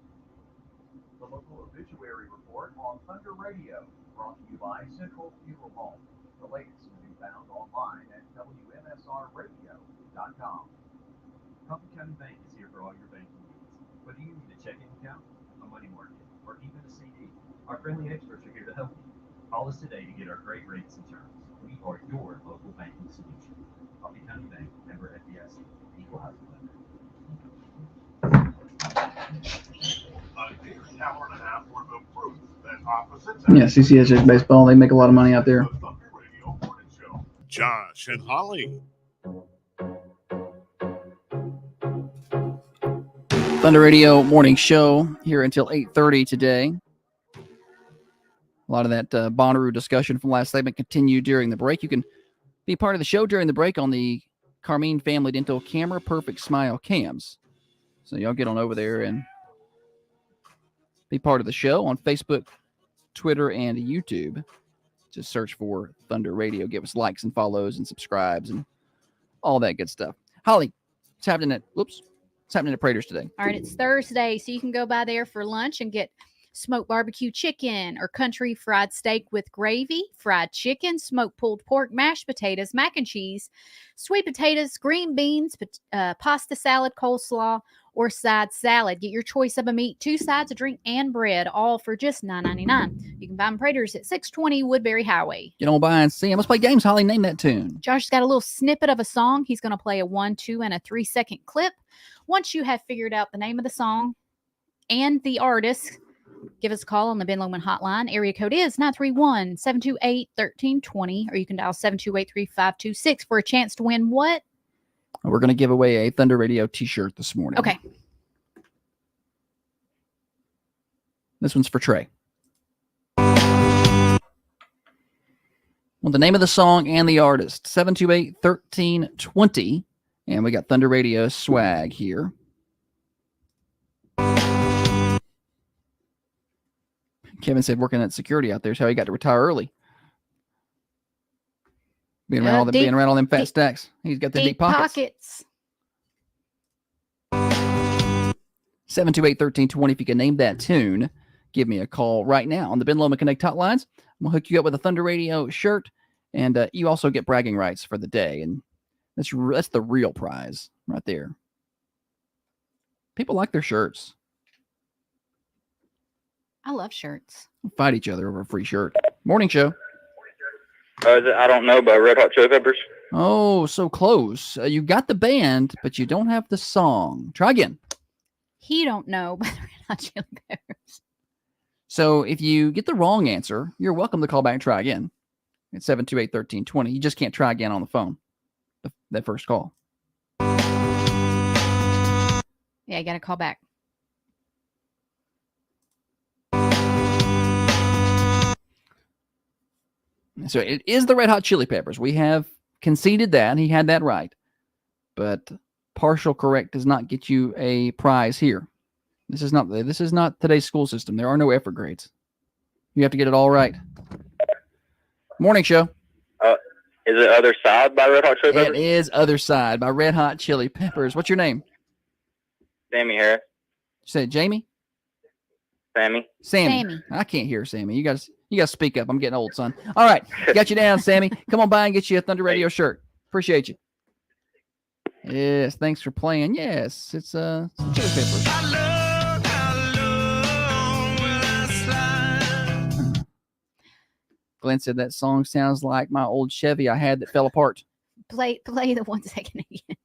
The local obituary report on Thunder Radio, brought to you by Central Funeral Home. The latest can be found online at WMSRradio.com. Coffee County Bank is here for all your banking needs. Whether you need a checking account, a money market, or even a CD, our friendly experts are here to help you. Call us today to get our great rates and terms. We are your local banking solution. Coffee County Bank, member FDIC, equal housing lender. Hour and a half worth of proof that opposites. Yeah, CCHS baseball, they make a lot of money out there. Josh and Holly. Thunder Radio Morning Show here until 8:30 today. A lot of that Bonnaroo discussion from last segment continued during the break. You can be part of the show during the break on the Carmine Family Dental Camera Perfect Smile Cams. So y'all get on over there and be part of the show on Facebook, Twitter, and YouTube. Just search for Thunder Radio. Give us likes and follows and subscribes and all that good stuff. Holly, what's happening at Praters today? All right, it's Thursday, so you can go by there for lunch and get smoked barbecue chicken, or country fried steak with gravy, fried chicken, smoked pulled pork, mashed potatoes, mac and cheese, sweet potatoes, green beans, pasta salad, coleslaw, or side salad. Get your choice of a meat, 2 sides, a drink, and bread, all for just $9.99. You can buy them Praters at 620 Woodbury Highway. Get on by and see him. Let's play games. Holly, name that tune. Josh's got a little snippet of a song. He's going to play a 1, 2, and a 3-second clip. Once you have figured out the name of the song and the artist, give us a call on the Ben Lomond hotline. Area code is 931-728-1320, or you can dial 728-3526 for a chance to win what? We're going to give away a Thunder Radio t-shirt this morning. Okay. This one's for Trey. Well, the name of the song and the artist, 728-1320. And we got Thunder Radio swag here. Kevin said working at security out there is how he got to retire early. Being around all them fat stacks. He's got the deep pockets. 728-1320. If you can name that tune, give me a call right now on the Ben Lomond Connect hotlines. We'll hook you up with a Thunder Radio shirt, and you also get bragging rights for the day. And that's the real prize right there. People like their shirts. I love shirts. We'll fight each other over a free shirt. Morning show. I Don't Know by Red Hot Chili Peppers. Oh, so close. You got the band, but you don't have the song. Try again. He don't know by the Red Hot Chili Peppers. So if you get the wrong answer, you're welcome to call back and try again. It's 728-1320. You just can't try again on the phone. That first call. Yeah, you got to call back. So it is the Red Hot Chili Peppers. We have conceded that. He had that right. But partial correct does not get you a prize here. This is not today's school system. There are no effort grades. You have to get it all right. Morning show. Is it Other Side by Red Hot Chili Peppers? It is Other Side by Red Hot Chili Peppers. What's your name? Sammy Harris. You said Jamie? Sammy. Sammy. I can't hear Sammy. You guys speak up. I'm getting old, son. All right. Got you down, Sammy. Come on by and get you a Thunder Radio shirt. Appreciate you. Yes, thanks for playing. Yes, it's Chili Peppers. Glenn said that song sounds like my old Chevy I had that fell apart. Play the 1 second again.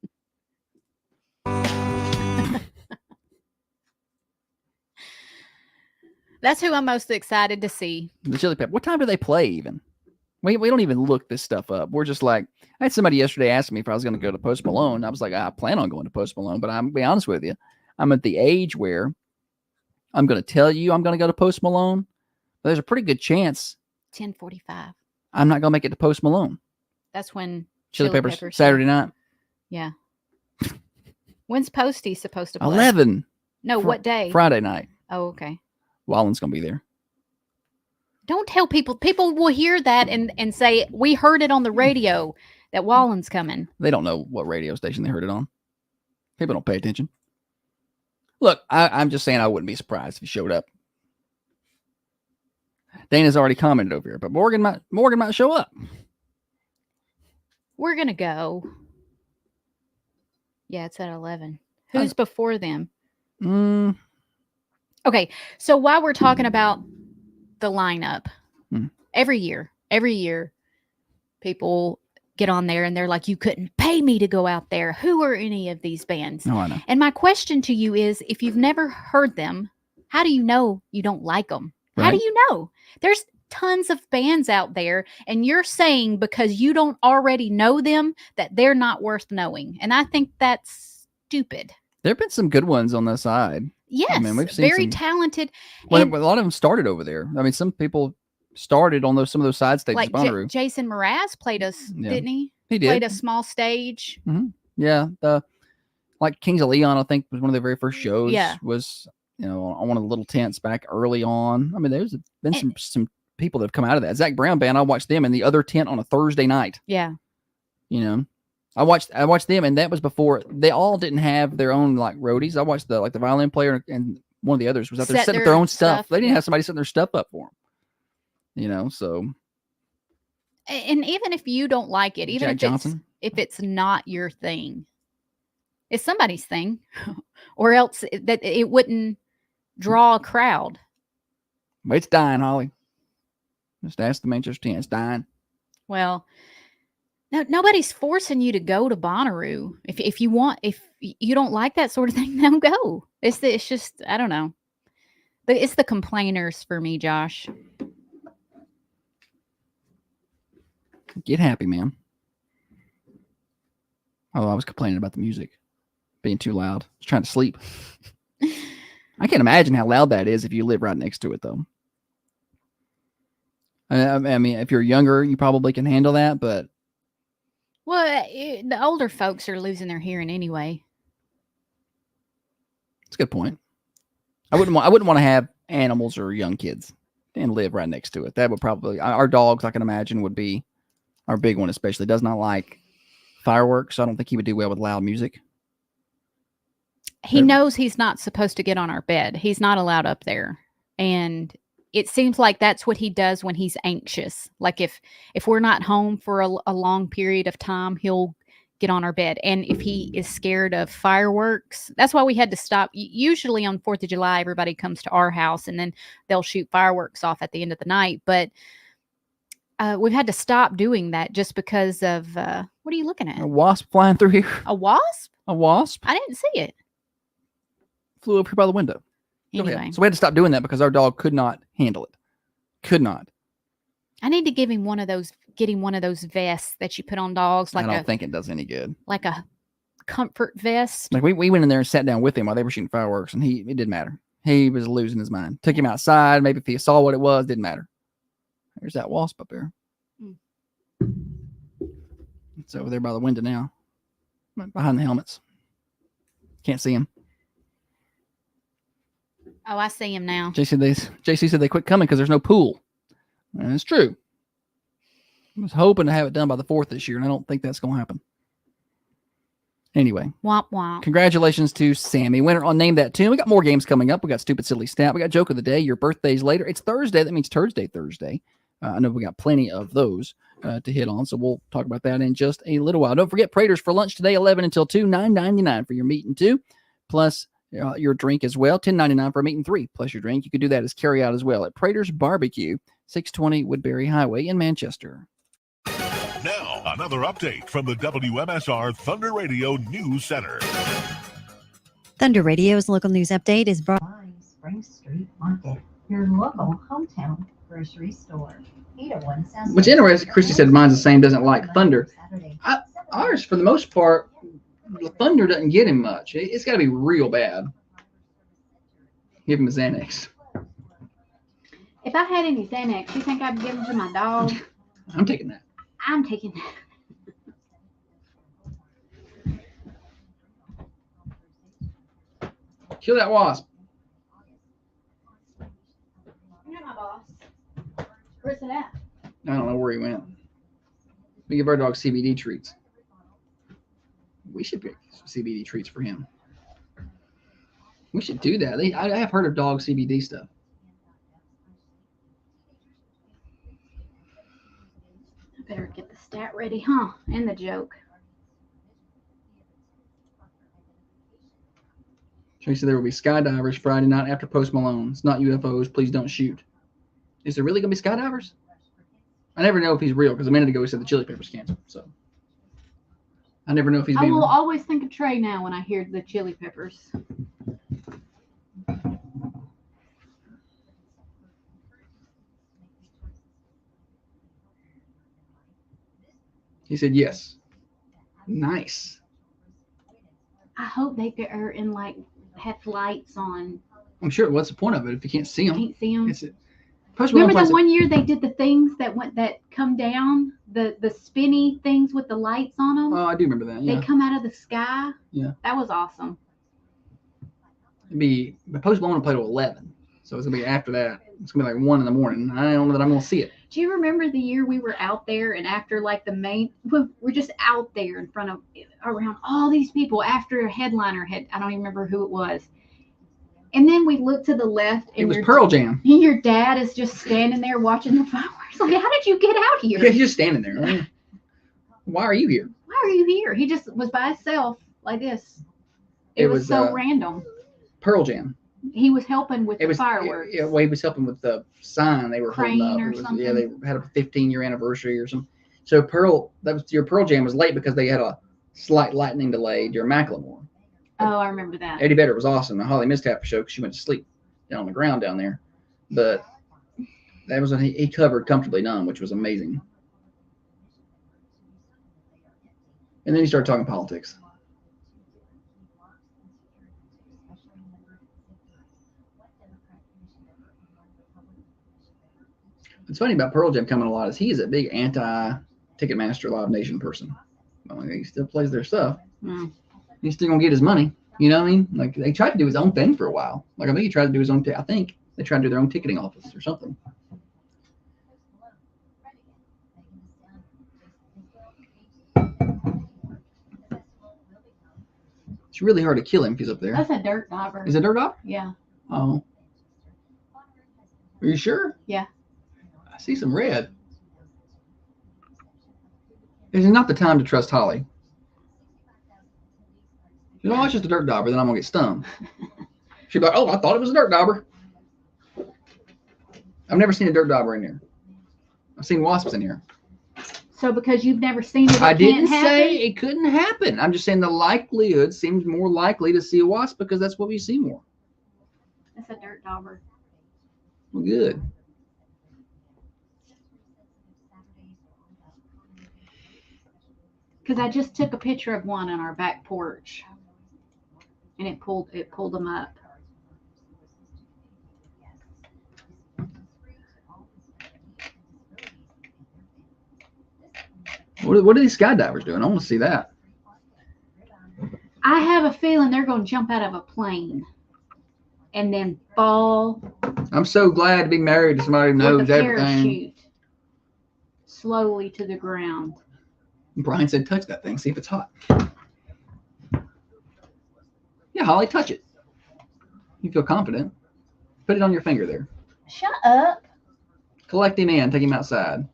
That's who I'm most excited to see. The Chili Pepper. What time do they play even? We don't even look this stuff up. We're just like, I had somebody yesterday ask me if I was going to go to Post Malone. I was like, I plan on going to Post Malone, but I'm going to be honest with you. I'm at the age where I'm going to tell you I'm going to go to Post Malone, but there's a pretty good chance 10:45. I'm not going to make it to Post Malone. That's when Chili Peppers Saturday night. Yeah. When's Posty supposed to play? 11. No, what day? Friday night. Oh, okay. Wallen's going to be there. Don't tell people. People will hear that and say, we heard it on the radio that Wallen's coming. They don't know what radio station they heard it on. People don't pay attention. Look, I'm just saying I wouldn't be surprised if he showed up. Dana's already commented over here, but Morgan might show up. We're going to go. Yeah, it's at 11. Who's before them? Okay, so while we're talking about the lineup, every year, people get on there and they're like, you couldn't pay me to go out there. Who are any of these bands? No, I know. And my question to you is, if you've never heard them, how do you know you don't like them? Right? How do you know? There's tons of bands out there, and you're saying because you don't already know them that they're not worth knowing. And I think that's stupid. There have been some good ones on the side. Yes, I mean, we've seen very talented. Well, a lot of them started over there. I mean, some people started on some of those side stages. Like Bonnaroo. Jason Mraz played us, didn't he? He did. Played a small stage. Mm-hmm. Yeah, like Kings of Leon, I think was one of their very first shows. Yeah. Was on one of the little tents back early on. I mean, there's been some people that have come out of that. Zach Brown band, I watched them in the other tent on a Thursday night. Yeah. I watched them, and that was before they all didn't have their own like roadies. I watched the violin player and one of the others was out there Set setting up their their own stuff. stuff, They didn't yeah. have somebody setting their stuff up for them. So And even if you don't like it, even Jack if Johnson. if it's not your thing, it's somebody's thing, or else that it wouldn't draw a crowd. But it's dying, Holly. Just ask the Manchester 10. It's dying. Well, no, nobody's forcing you to go to Bonnaroo. If you don't like that sort of thing, then go. It's just, I don't know. It's the complainers for me, Josh. Get happy, man. Oh, I was complaining about the music being too loud. I was trying to sleep. I can't imagine how loud that is if you live right next to it, though. I mean, if you're younger, you probably can handle that, but Well, the older folks are losing their hearing anyway. it's a good point. I wouldn't want to have animals or young kids and live right next to it. That would probably, our dogs, I can imagine, would be our big one, especially does not like fireworks. So I don't think he would do well with loud music. He knows he's not supposed to get on our bed. He's not allowed up there. And it seems like that's what he does when he's anxious. Like if we're not home for a long period of time, he'll get on our bed. And if he is scared of fireworks, that's why we had to stop. Usually on 4th of July, everybody comes to our house and then they'll shoot fireworks off at the end of the night. But we've had to stop doing that just because of, what are you looking at? A wasp flying through here. A wasp? A wasp? I didn't see it. Flew up here by the window. Anyway. So we had to stop doing that because our dog could not handle it. Could not. I need to give him get him one of those vests that you put on dogs. I don't think it does any good. Like a comfort vest. Like we went in there and sat down with him while they were shooting fireworks, and it didn't matter. He was losing his mind. Took him outside. Maybe if he saw what it was, didn't matter. There's that wasp up there. It's over there by the window now. Right behind the helmets. Can't see him. Oh, I see him now. JC said they quit coming because there's no pool. And it's true. I was hoping to have it done by the 4th this year, and I don't think that's going to happen. Anyway. Womp womp. Congratulations to Sammy. Winner on Name That Tune. We got more games coming up. We got Stupid Silly Stat. We got Joke of the Day. Your birthday's later. It's Thursday. That means Thursday. I know we got plenty of those to hit on, so we'll talk about that in just a little while. Don't forget Prater's for lunch today, 11 until 2, $9.99 for your meat and 2, plus your drink as well, $10.99 for a meat and 3, plus your drink. You could do that as carry out as well at Prater's Barbecue, 620 Woodbury Highway in Manchester. Now, another update from the WMSR Thunder Radio News Center. Thunder Radio's local news update is brought by Spring Street Market, your local hometown grocery store. Which interesting, Christy said mine's the same, doesn't like Thunder. Ours, for the most part, the Thunder doesn't get him much. It's got to be real bad. Give him a Xanax. If I had any Xanax, you think I'd give them to my dog? I'm taking that. I'm taking that. Kill that wasp. You're not my boss. Where's it at? I don't know where he went. We give our dog CBD treats. We should pick CBD treats for him. We should do that. I have heard of dog CBD stuff. I better get the stat ready, huh? And the joke. Tracy, there will be skydivers Friday night after Post Malone. It's not UFOs. Please don't shoot. Is there really going to be skydivers? I never know if he's real because a minute ago he said the Chili Peppers canceled. So I never know if he's being I will real. always think of Trey now when I hear the Chili Peppers. He said yes. Nice. I hope they are in like have lights on. I'm sure. What's the point of it if you can't see them? Can't see them. It's Post Malone Remember plays the one year they did the things that come down, the spinny things with the lights on them? Oh, I do remember that. Yeah. They come out of the sky. Yeah. That was awesome. But Post Malone played till 11, so it's gonna be after that. It's gonna be like 1 in the morning. I don't know that I'm gonna see it. Do you remember the year we were out there and after like we're just out there in front of around all these people after a headliner I don't even remember who it was. And then we look to the left, and It was Pearl Jam. And your dad is just standing there watching the fireworks. Like, how did you get out here? Yeah, he's just standing there. Why are you here? Why are you here? He just was by himself like this. It was so random. Pearl Jam. He was helping with the fireworks. Yeah, well, he was helping with the sign they were Crane holding up. or something. Yeah, they had a 15-year anniversary or something. So your Pearl Jam was late because they had a slight lightning delay during Macklemore. Oh, I remember that. Eddie Vedder was awesome. And Holly missed half the show because she went to sleep down on the ground down there. But that was when he covered Comfortably Numb, which was amazing. And then he started talking politics. What's funny about Pearl Jam coming a lot is he is a big anti-Ticketmaster Live Nation person. I mean, he still plays their stuff. He's still gonna get his money. You know what I mean? Like, they tried to do his own thing for a while. Like, I think he tried to do his own. I think they tried to do their own ticketing office or something. It's really hard to kill him if he's up there. That's a dirt dauber. Is it dirt dauber? Yeah. Oh. Are you sure? Yeah. I see some red. This is not the time to trust Holly. You know, it's just a dirt dauber, then I'm going to get stung. She'd be like, oh, I thought it was a dirt dauber. I've never seen a dirt dauber in here. I've seen wasps in here. So because you've never seen it, I didn't say it couldn't happen. I'm just saying the likelihood seems more likely to see a wasp because that's what we see more. That's a dirt dauber. Well, good. Because I just took a picture of one on our back porch, and it pulled them up. What are these skydivers doing? I want to see that. I have a feeling they're going to jump out of a plane and then fall. I'm so glad to be married to somebody who knows everything. Slowly to the ground. Brian said, touch that thing, see if it's hot. Yeah, Holly, touch it. You feel confident. Put it on your finger there. Shut up. Collect him in, take him outside.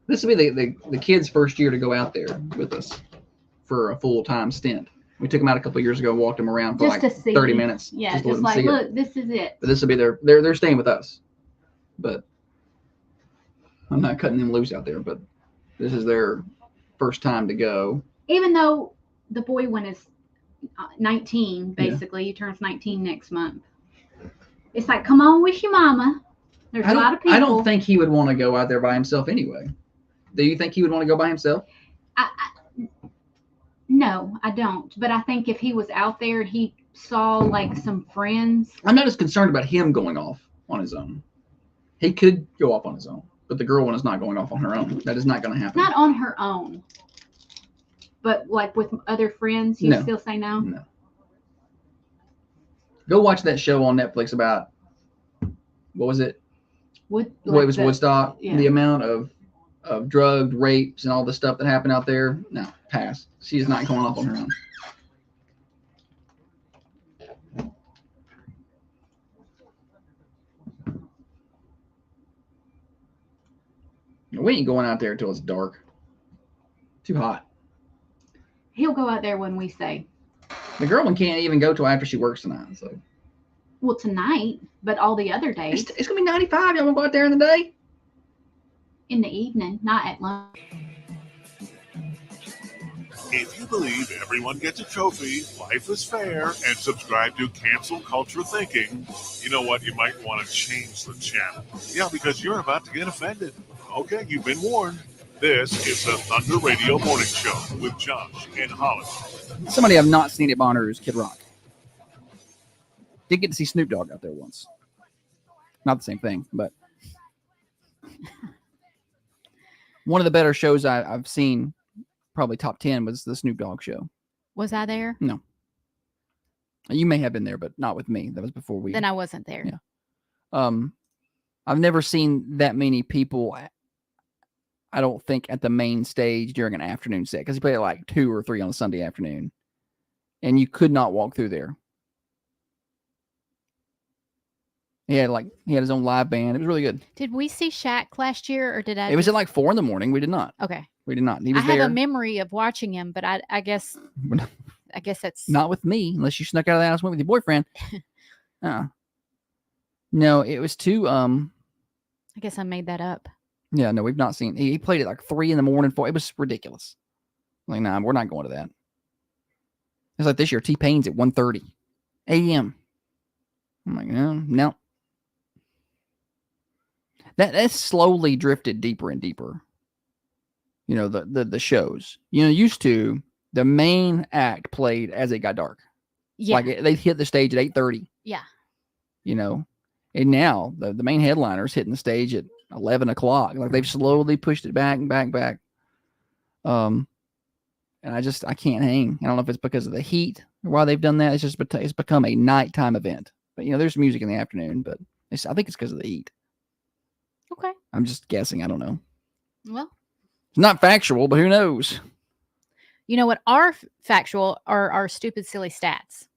This will be the kid's first year to go out there with us for a full-time stint. We took them out a couple of years ago, walked them around for just like 30 minutes. Yeah, just like, look, this is it. But this will be they're staying with us. But I'm not cutting them loose out there, but this is their first time to go. Even though the boy one is 19, basically, he turns 19 next month. It's like, come on with your mama. There's a lot of people. I don't think he would want to go out there by himself anyway. Do you think he would want to go by himself? No, I don't. But I think if he was out there and he saw like some friends. I'm not as concerned about him going off on his own. He could go off on his own, but the girl one is not going off on her own. That is not going to happen. Not on her own. But like with other friends, you still say no? No. Go watch that show on Netflix about, what was it? It was Woodstock. Yeah. The amount of drugged rapes and all the stuff that happened out there. No, pass. She's not going off on her own. We ain't going out there until it's dark. Too hot. He'll go out there when we say. The girl one can't even go till after she works tonight. So. Well, tonight, but all the other days. It's going to be 95. Y'all want to go out there in the day? In the evening, not at lunch. If you believe everyone gets a trophy, life is fair, and subscribe to Cancel Culture Thinking, you know what? You might want to change the channel. Yeah, because you're about to get offended. Okay, you've been warned. This is the Thunder Radio Morning Show with Josh and Holly. Somebody I've not seen at Bonnaroo is Kid Rock. Did get to see Snoop Dogg out there once. Not the same thing, but one of the better shows I've seen, probably top 10, was the Snoop Dogg show. Was I there? No. You may have been there, but not with me. That was before we. Then I wasn't there. Yeah. I've never seen that many people, I don't think, at the main stage during an afternoon set, because he played at like 2 or 3 on a Sunday afternoon, and you could not walk through there. He had his own live band. It was really good. Did we see Shaq last year, or did I? It was at like 4 a.m. We did not. Okay. We did not. He was I there. have a memory of watching him, but I guess that's not with me, unless you snuck out of the house and went with your boyfriend. No, it was too. I guess I made that up. Yeah, no, we've not seen. He played at like 3 a.m. 4. It was ridiculous. Like, nah, we're not going to that. It's like this year, T-Pain's at 1:30 a.m. I'm like, no. That slowly drifted deeper and deeper. You know, the shows. You know, used to, the main act played as it got dark. Yeah. Like they hit the stage at 8:30. Yeah. You know, and now the main headliner's hitting the stage at 11 o'clock. Like they've slowly pushed it back and back. And I can't hang. I don't know if it's because of the heat or why they've done that. It's just it's become a nighttime event. But you know, there's music in the afternoon, but I think it's because of the heat. Okay. I'm just guessing. I don't know. Well, it's not factual, but who knows? You know what are factual are our stupid, silly stats.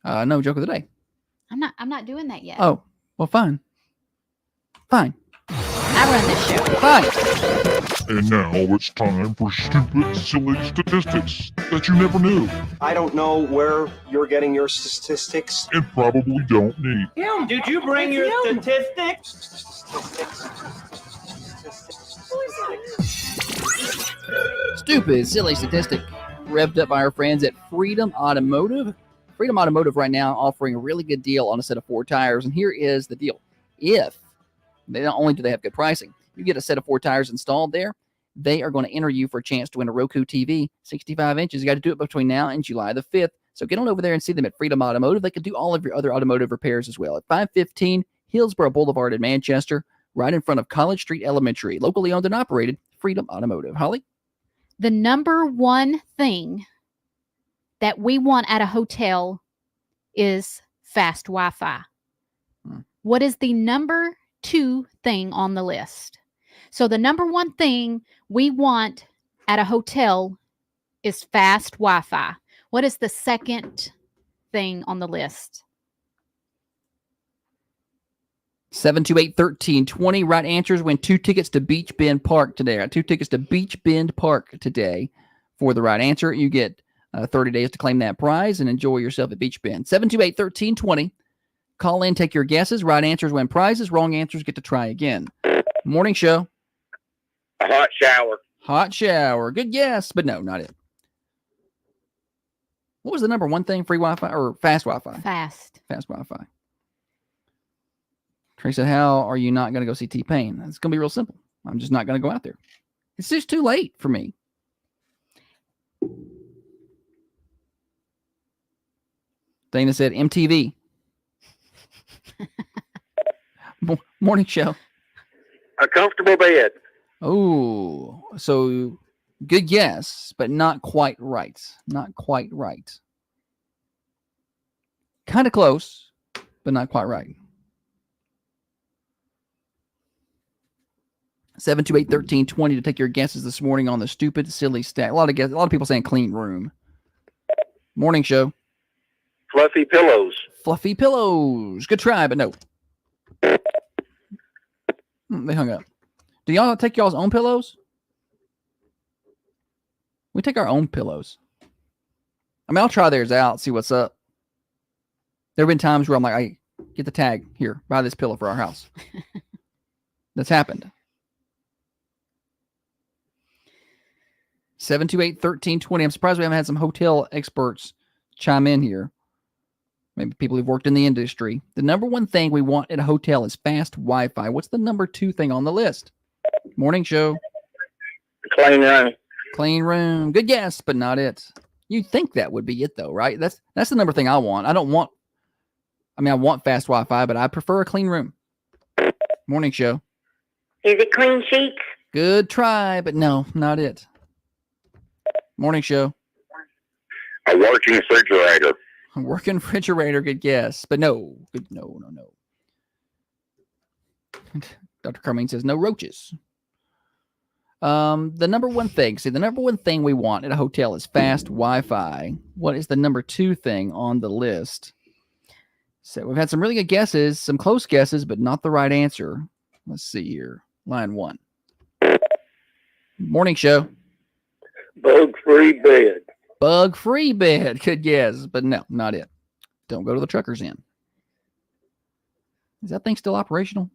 No, joke of the day. I'm not doing that yet. Oh, well, fine. I run this show. Fine. And now it's time for stupid, silly statistics that you never knew I don't know where you're getting your statistics. and probably don't need. Kim, did you bring your statistics? Stupid, silly statistic. Revved up by our friends at Freedom Automotive. Freedom Automotive right now offering a really good deal on a set of 4 tires. And here is the deal. If they not only do they have good pricing, you get a set of 4 tires installed there, they are going to enter you for a chance to win a Roku TV, 65 inches. You got to do it between now and July the 5th. So get on over there and see them at Freedom Automotive. They can do all of your other automotive repairs as well at 515 Hillsborough Boulevard in Manchester, right in front of College Street Elementary. Locally owned and operated, Freedom Automotive. Holly? The number one thing that we want at a hotel is fast Wi-Fi. What is the number 2 thing on the list? So the number 1 thing we want at a hotel is fast Wi-Fi. What is the second thing on the list? 728-1320. Right answers win 2 tickets to Beach Bend Park today. Right, 2 tickets to Beach Bend Park today for the right answer. You get 30 days to claim that prize and enjoy yourself at Beach Bend. 728-1320. Call in, take your guesses. Right answers win prizes. Wrong answers get to try again. Morning show. A hot shower. Hot shower. Good guess, but no, not it. What was the number 1 thing? Free Wi-Fi or fast Wi-Fi? Fast Wi-Fi. Trey said, how are you not going to go see T-Pain? It's going to be real simple. I'm just not going to go out there. It's just too late for me. Dana said, MTV. Morning show. A comfortable bed. Oh, so good guess, but not quite right. Not quite right. Kind of close, but not quite right. 728-1320 to take your guesses this morning on the stupid, silly stat. A lot of people saying clean room. Morning show. Fluffy pillows. Fluffy pillows. Good try, but no. They hung up. Do y'all take y'all's own pillows? We take our own pillows. I mean, I'll try theirs out, see what's up. There have been times where I'm like, hey, get the tag here, buy this pillow for our house. That's happened. 728-1320. I'm surprised we haven't had some hotel experts chime in here. Maybe people who've worked in the industry. The number 1 thing we want at a hotel is fast Wi-Fi. What's the number 2 thing on the list? Morning show. Clean room. Clean room. Good guess, but not it. You'd think that would be it, though, right? That's the number thing I want. I want fast Wi-Fi, but I prefer a clean room. Morning show. Is it clean sheets? Good try, but no, not it. Morning show. A working refrigerator. A working refrigerator, good guess, but no. No. Dr. Carmine says no roaches. The number 1 thing. See, the number 1 thing we want at a hotel is fast Wi-Fi. What is the number 2 thing on the list? So we've had some really good guesses, some close guesses, but not the right answer. Let's see here. Line 1. Morning show. Bug-free bed. Bug-free bed. Good guess, but no, not it. Don't go to the Truckers Inn. Is that thing still operational?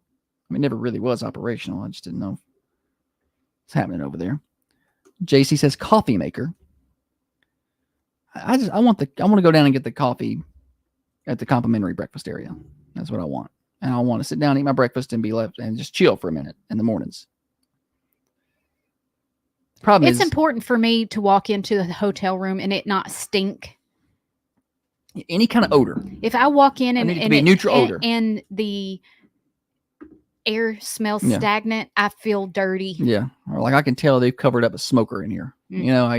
I mean, it never really was operational. I just didn't know what's happening over there. JC says coffee maker. I want to go down and get the coffee at the complimentary breakfast area. That's what I want. And I want to sit down, eat my breakfast, and be left and just chill for a minute in the mornings. Problem It's is important for me to walk into the hotel room and it not stink. any kind of odor. If I walk in I and, need it to and be a it- neutral and- odor. and the air smells Yeah. stagnant, I feel dirty. Yeah. Or like I can tell they've covered up a smoker in here. Mm. You know,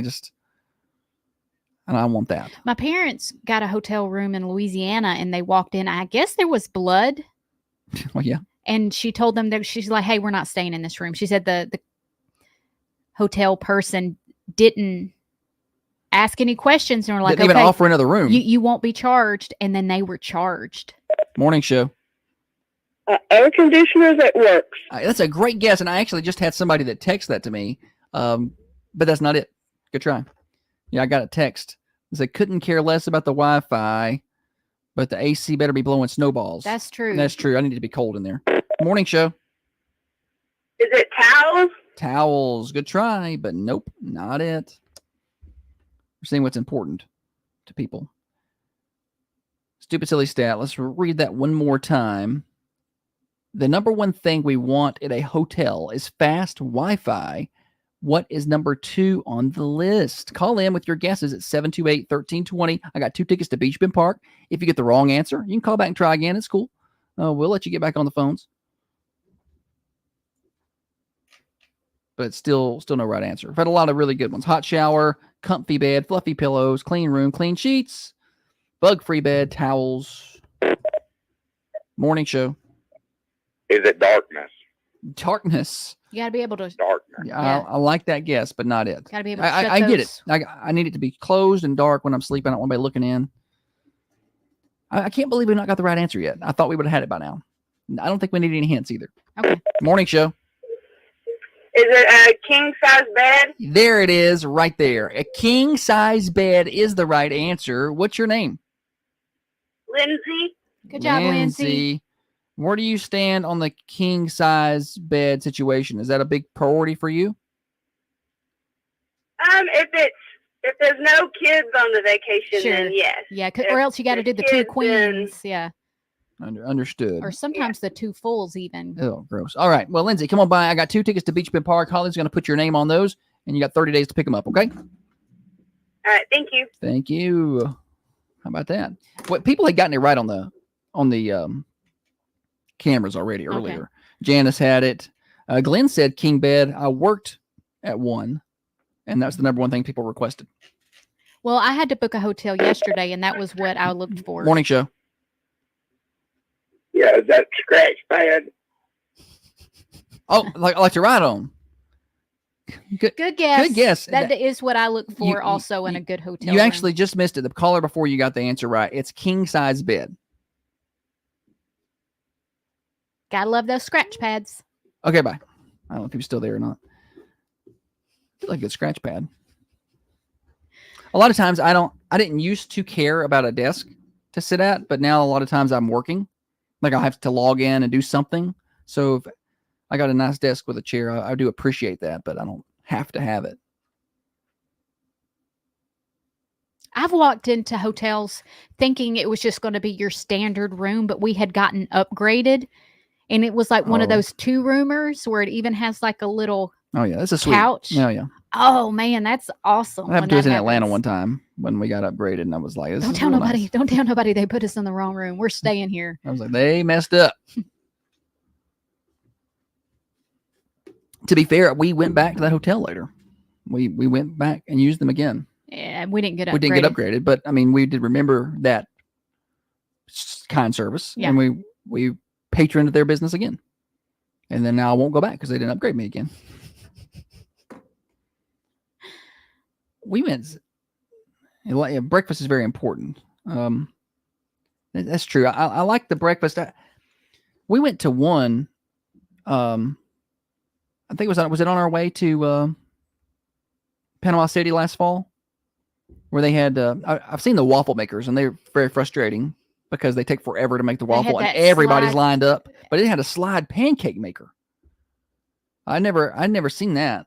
and I want that. My parents got a hotel room in Louisiana and they walked in. I guess there was blood. Well, yeah. And she told them that she's like, hey, we're not staying in this room. She said the hotel person didn't ask any questions and were like, Didn't even okay, offer another room. You won't be charged. And then they were charged. Morning show. Air conditioner that works. That's a great guess. And I actually just had somebody that texted that to me. But that's not it. Good try. Yeah, I got a text. It said, couldn't care less about the Wi-Fi, but the AC better be blowing snowballs. That's true. That's true. I need to be cold in there. Morning show. Is it towels? Towels. Good try, but nope, not it. We're seeing what's important to people. Stupid silly stat. Let's read that one more time. The number one thing we want at a hotel is fast Wi-Fi. What is number 2 on the list? Call in with your guesses at 728-1320. I got 2 tickets to Beach Bend Park. If you get the wrong answer, you can call back and try again. It's cool. We'll let you get back on the phones. But still no right answer. I've had a lot of really good ones. Hot shower, comfy bed, fluffy pillows, clean room, clean sheets, bug-free bed, towels. Morning show. Is it darkness? Darkness. You got to be able to. Darkness. Yeah. I like that guess, but not it. Got to be able to shut I get those- it. I need it to be closed and dark when I'm sleeping. I don't want anybody looking in. I can't believe we've not got the right answer yet. I thought we would have had it by now. I don't think we need any hints either. Okay. Morning show. Is it a king size bed? There it is, right there. A king size bed is the right answer. What's your name? Lindsay? Good job, Lindsay. Where do you stand on the king size bed situation? Is that a big priority for you? If there's no kids on the vacation, Sure. then yes. Yeah, or else you got to do the 2 kids, queens. Yeah. Understood. Or sometimes the 2 fulls even. Oh, gross. All right. Well, Lindsay, come on by. I got 2 tickets to Beach Bend Park. Holly's going to put your name on those, and you got 30 days to pick them up, okay? All right, thank you. Thank you. How about that? What people had gotten it right on the cameras already earlier. Okay. Janice had it. Glenn said king bed. I worked at one, and that's the number one thing people requested. Well, I had to book a hotel yesterday, and that was what I looked for. Morning show. Yeah, is that scratch pad? Oh, like to ride on. Good guess. Good guess. That is what I look for You- also in a good hotel You room. actually just missed it. The caller before you got the answer right. It's king size bed. Gotta love those scratch pads. Okay, bye. I don't know if he was still there or not. Like a good scratch pad. A lot of times I didn't used to care about a desk to sit at, but now a lot of times I'm working. Like I'll have to log in and do something. So if I got a nice desk with a chair, I do appreciate that, but I don't have to have it. I've walked into hotels thinking it was just going to be your standard room, but we had gotten upgraded. And it was like one of Oh. those 2-roomers where it even has like a little Oh yeah, that's a sweet couch. Oh yeah. Oh man, that's awesome. That happened when to us in that Atlanta happens. one time when we got upgraded, and I was like, this Don't is tell real nobody. nice. Don't tell nobody they put us in the wrong room. We're staying here. I was like, they messed up. To be fair, we went back to that hotel later. We went back and used them again. Yeah, we didn't get upgraded. We didn't get upgraded, but I mean, we did remember that kind service, Yeah. and we patroned their business again. And then now I won't go back because they didn't upgrade me again. We went. Breakfast is very important. That's true. I like the breakfast. We went to one. I think it was it on our way to Panama City last fall, where they had. I've seen the waffle makers, and they're very frustrating because they take forever to make the waffle, and everybody's lined up. But it had a slide pancake maker. I'd never seen that.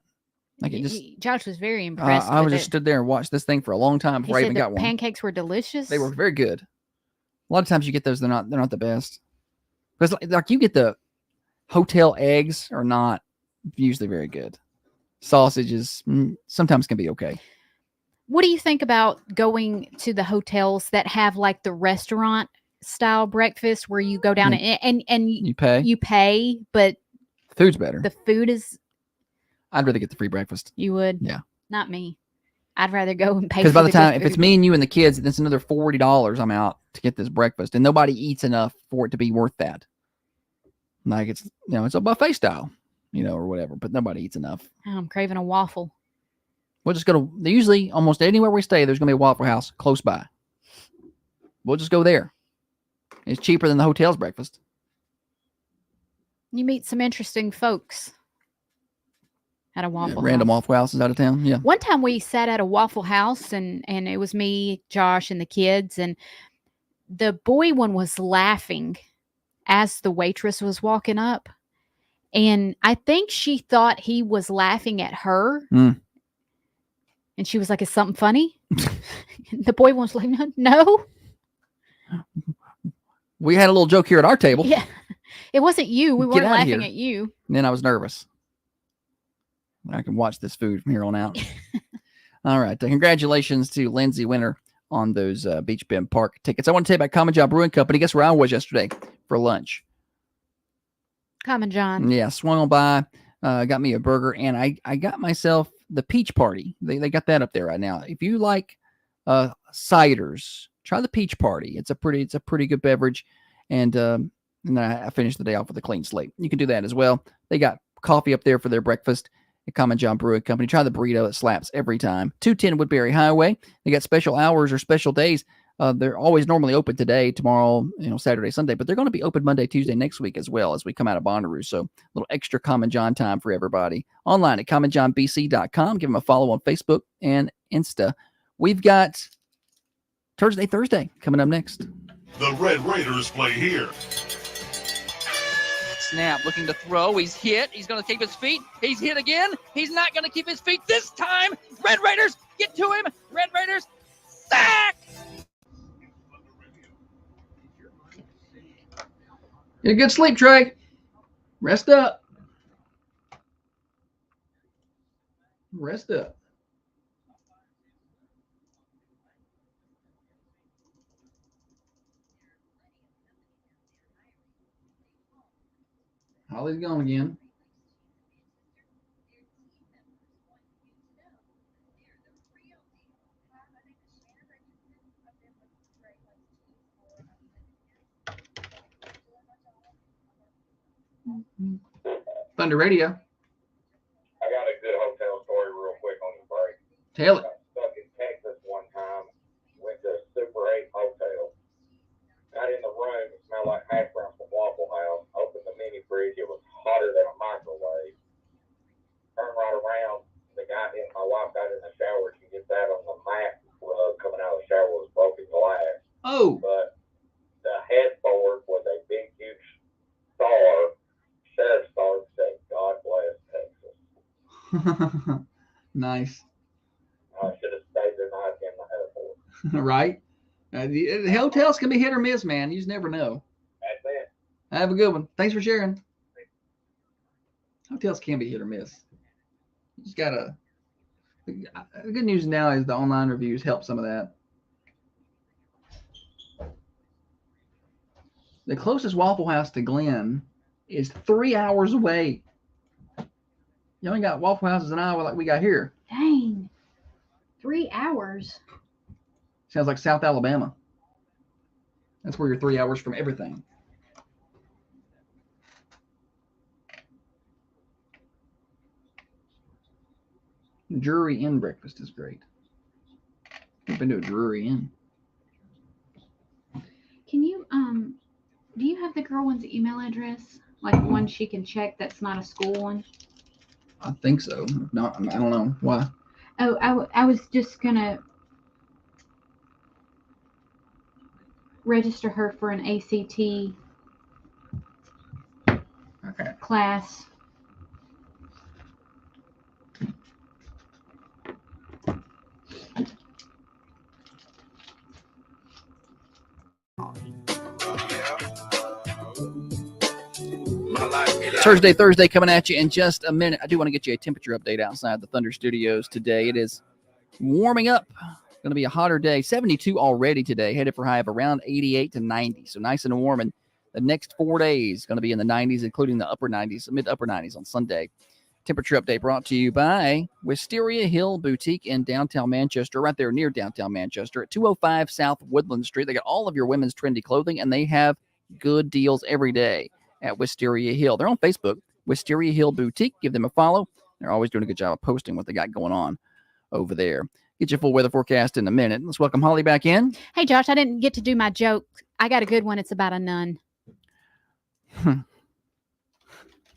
Like it just. Josh was very impressed. I was just stood there and watched this thing for a long time before I even got one. Pancakes were delicious. They were very good. A lot of times you get those, they're not the best. Because like you get the hotel eggs are not usually very good. Sausages sometimes can be okay. What do you think about going to the hotels that have like the restaurant style breakfast where you go down and you pay, but food's better. The food is. I'd rather get the free breakfast. You would? Yeah. Not me. I'd rather go and pay. Because by the time, if it's me and you and the kids, it's another $40 I'm out to get this breakfast, and nobody eats enough for it to be worth that. Like it's a buffet style, or whatever, but nobody eats enough. I'm craving a waffle. We'll just go to, usually almost anywhere we stay, there's going to be a Waffle House close by. We'll just go there. It's cheaper than the hotel's breakfast. You meet some interesting folks at a Waffle House. Random Waffle Houses out of town. Yeah. One time we sat at a Waffle House and it was me, Josh, and the kids. And the boy one was laughing as the waitress was walking up. And I think she thought he was laughing at her. And she was like, "Is something funny?" The boy was like, "No. We had a little joke here at our table." Yeah. It wasn't you. We weren't laughing at you. And then I was nervous. I can watch this food from here on out. All right. Congratulations to Lindsay Winter on those Beach Bend Park tickets. I want to tell you about Common John Brewing Company. Guess where I was yesterday for lunch? Common John. Yeah. Swung on by, got me a burger, and I got myself the Peach Party. They got that up there right now. If you like ciders, try the Peach Party. It's a pretty good beverage. And then I finished the day off with a clean slate. You can do that as well. They got coffee up there for their breakfast at Common John Brewing Company. Try the burrito. It slaps every time. 210 Woodbury Highway. They got special hours or special days. They're always normally open today, tomorrow, Saturday, Sunday, but they're going to be open Monday, Tuesday next week as well as we come out of Bonnaroo. So a little extra Common John time for everybody. Online at commonjohnbc.com. Give them a follow on Facebook and Insta. We've got Thursday coming up next. The Red Raiders play here. Snap, looking to throw. He's hit. He's going to keep his feet. He's hit again. He's not going to keep his feet this time. Red Raiders, get to him. Red Raiders, sack. Get a good sleep, Trey. Rest up. Rest up. Holly's gone again. Thunder Radio. I got a good hotel story real quick on the break. Tell it. I got stuck in Texas one time. Went to a Super 8 hotel. Got in the room. It smelled like hash browns from Waffle House. Opened the mini fridge. It was hotter than a microwave. Turned right around. My wife got in the shower. She gets out on the mat coming out of the shower was broken glass. Oh. But the headboard was a big, huge star. Sheriff's star said, "God bless Texas." Nice. I should have stayed the night in the airport. Right? The hotels can be hit or miss, man. You just never know. That's it. Have a good one. Thanks for sharing. Hotels can be hit or miss. You just gotta. The good news now is the online reviews help some of that. The closest Waffle House to Glen is 3 hours away. You only got Waffle Houses in Iowa like we got here. Dang. 3 hours. Sounds like South Alabama. That's where you're 3 hours from everything. Drury Inn breakfast is great. I've been to a Drury Inn. Can you do you have the girl one's email address? Like one she can check that's not a school one? I think so. No, I don't know why. Oh, I was just gonna register her for an ACT class. Thursday coming at you in just a minute. I do want to get you a temperature update outside the Thunder Studios today. It is warming up. Going to be a hotter day. 72 already today, headed for high of around 88 to 90. So nice and warm. And the next 4 days going to be in the 90s, including the upper 90s, mid to upper 90s on Sunday. Temperature update brought to you by Wisteria Hill Boutique in downtown Manchester, right there near downtown Manchester at 205 South Woodland Street. They got all of your women's trendy clothing, and they have good deals every day at Wisteria Hill. They're on Facebook, Wisteria Hill Boutique. Give them a follow. They're always doing a good job of posting what they got going on over there. Get your full weather forecast in a minute. Let's welcome Holly back in. Hey, Josh, I didn't get to do my joke. I got a good one. It's about a nun. No,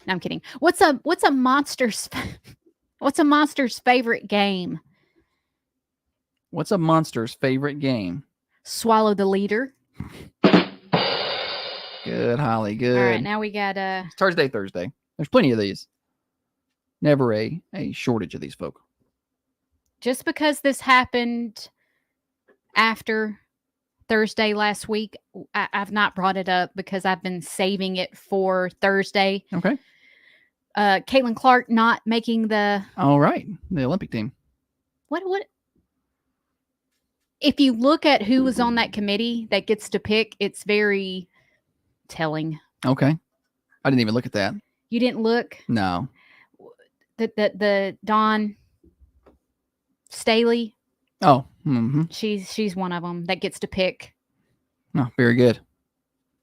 I'm kidding. What's a monster's favorite game? What's a monster's favorite game? Swallow the leader. Good, Holly. Good. All right, now we got It's Thursday. There's plenty of these. Never a shortage of these folk. Just because this happened after Thursday last week, I've not brought it up because I've been saving it for Thursday. Okay. Caitlin Clark not making the... All right. The Olympic team. What? If you look at who was on that committee that gets to pick, it's very telling. Okay. I didn't even look at that. You didn't look? No. The Dawn Staley. Oh. Mm-hmm. She's one of them that gets to pick. Oh, very good.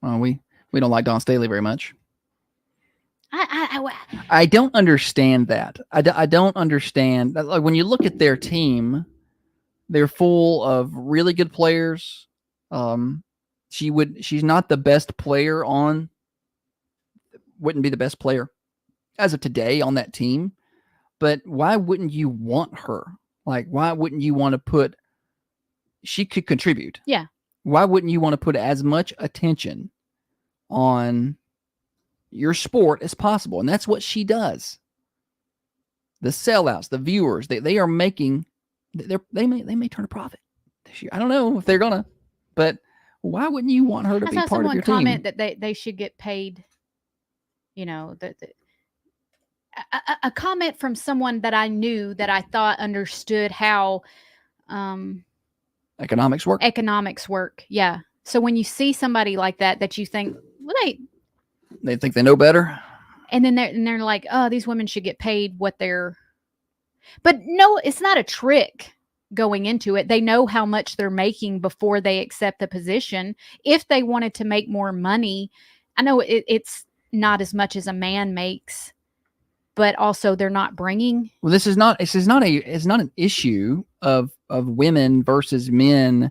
Well, we don't like Dawn Staley very much. I don't understand that. I don't understand. Like when you look at their team, they're full of really good players. She's not the best player wouldn't be the best player as of today on that team. But why wouldn't you want her? Like, why wouldn't you want to she could contribute. Yeah. Why wouldn't you want to put as much attention on your sport as possible? And that's what she does. The sellouts, the viewers, they are making, they may turn a profit this year. I don't know if they're gonna, but why wouldn't you want her to be part of your team? Comment that they should get paid. You know, a comment from someone that I knew that I thought understood how economics work. Yeah. So when you see somebody like that you think, well, they think they know better. And then they're like, oh, these women should get paid what they're. But no, it's not a trick going into it. They know how much they're making before they accept the position. If they wanted to make more money, I know it's not as much as a man makes, but also they're not bringing. Well, it's not an issue of women versus men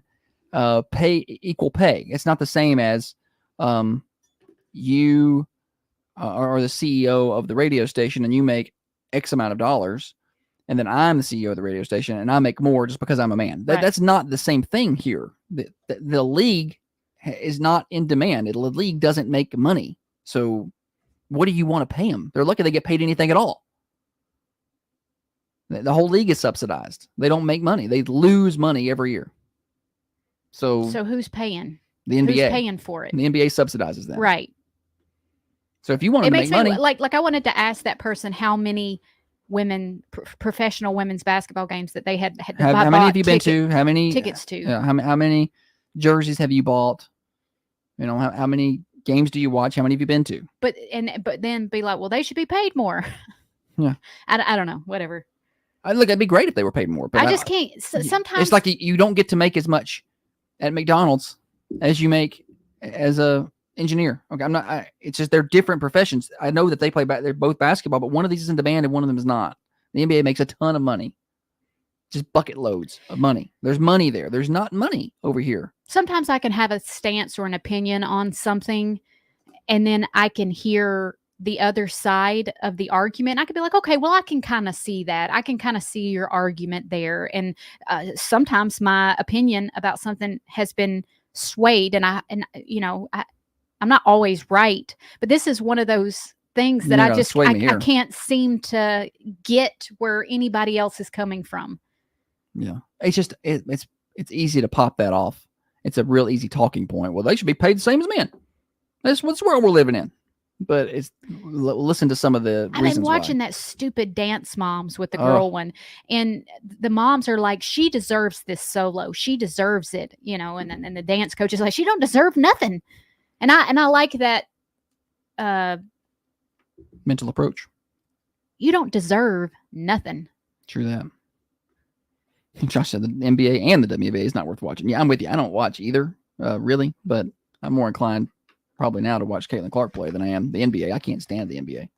equal pay. It's not the same as you are the CEO of the radio station and you make X amount of dollars, and then I'm the CEO of the radio station and I make more just because I'm a man. Right. That's not the same thing here. The league is not in demand. The league doesn't make money. So what do you want to pay them? They're lucky they get paid anything at all. The whole league is subsidized. They don't make money. They lose money every year. So who's paying? The NBA. Who's paying for it? The NBA subsidizes that. Right. So if you want to make money, like I wanted to ask that person how many professional women's basketball games that they had how many have you been to? How many tickets to? How many jerseys have you bought? You know, how many games do you watch? How many have you been to? But then be like, well, they should be paid more. Yeah. I don't know. Whatever. Look, it'd be great if they were paid more. But I just can't. Sometimes it's like you don't get to make as much at McDonald's as you make as a engineer. Okay, it's just they're different professions. I know that they're both basketball, but one of these is in demand and one of them is not. The NBA makes a ton of money, just bucket loads of money. There's money there. There's not money over here. sometimes I can have a stance or an opinion on something, and then I can hear the other side of the argument. I could be like, okay, well, I can kind of see that. I can kind of see your argument there. And sometimes my opinion about something has been swayed, and I'm not always right. But this is one of those things that I can't seem to get where anybody else is coming from. Yeah, it's just it's easy to pop that off. It's a real easy talking point. Well, they should be paid the same as men. That's what's world we're living in. But listen to some of the reasons. I've been watching that stupid Dance Moms with the girl one, and the moms are like, she deserves this solo. She deserves it, and the dance coach is like, she don't deserve nothing. And I like that mental approach. You don't deserve nothing. True that. Josh said the NBA and the WNBA is not worth watching. Yeah, I'm with you. I don't watch either, really, but I'm more inclined probably now to watch Caitlin Clark play than I am the NBA. I can't stand the NBA.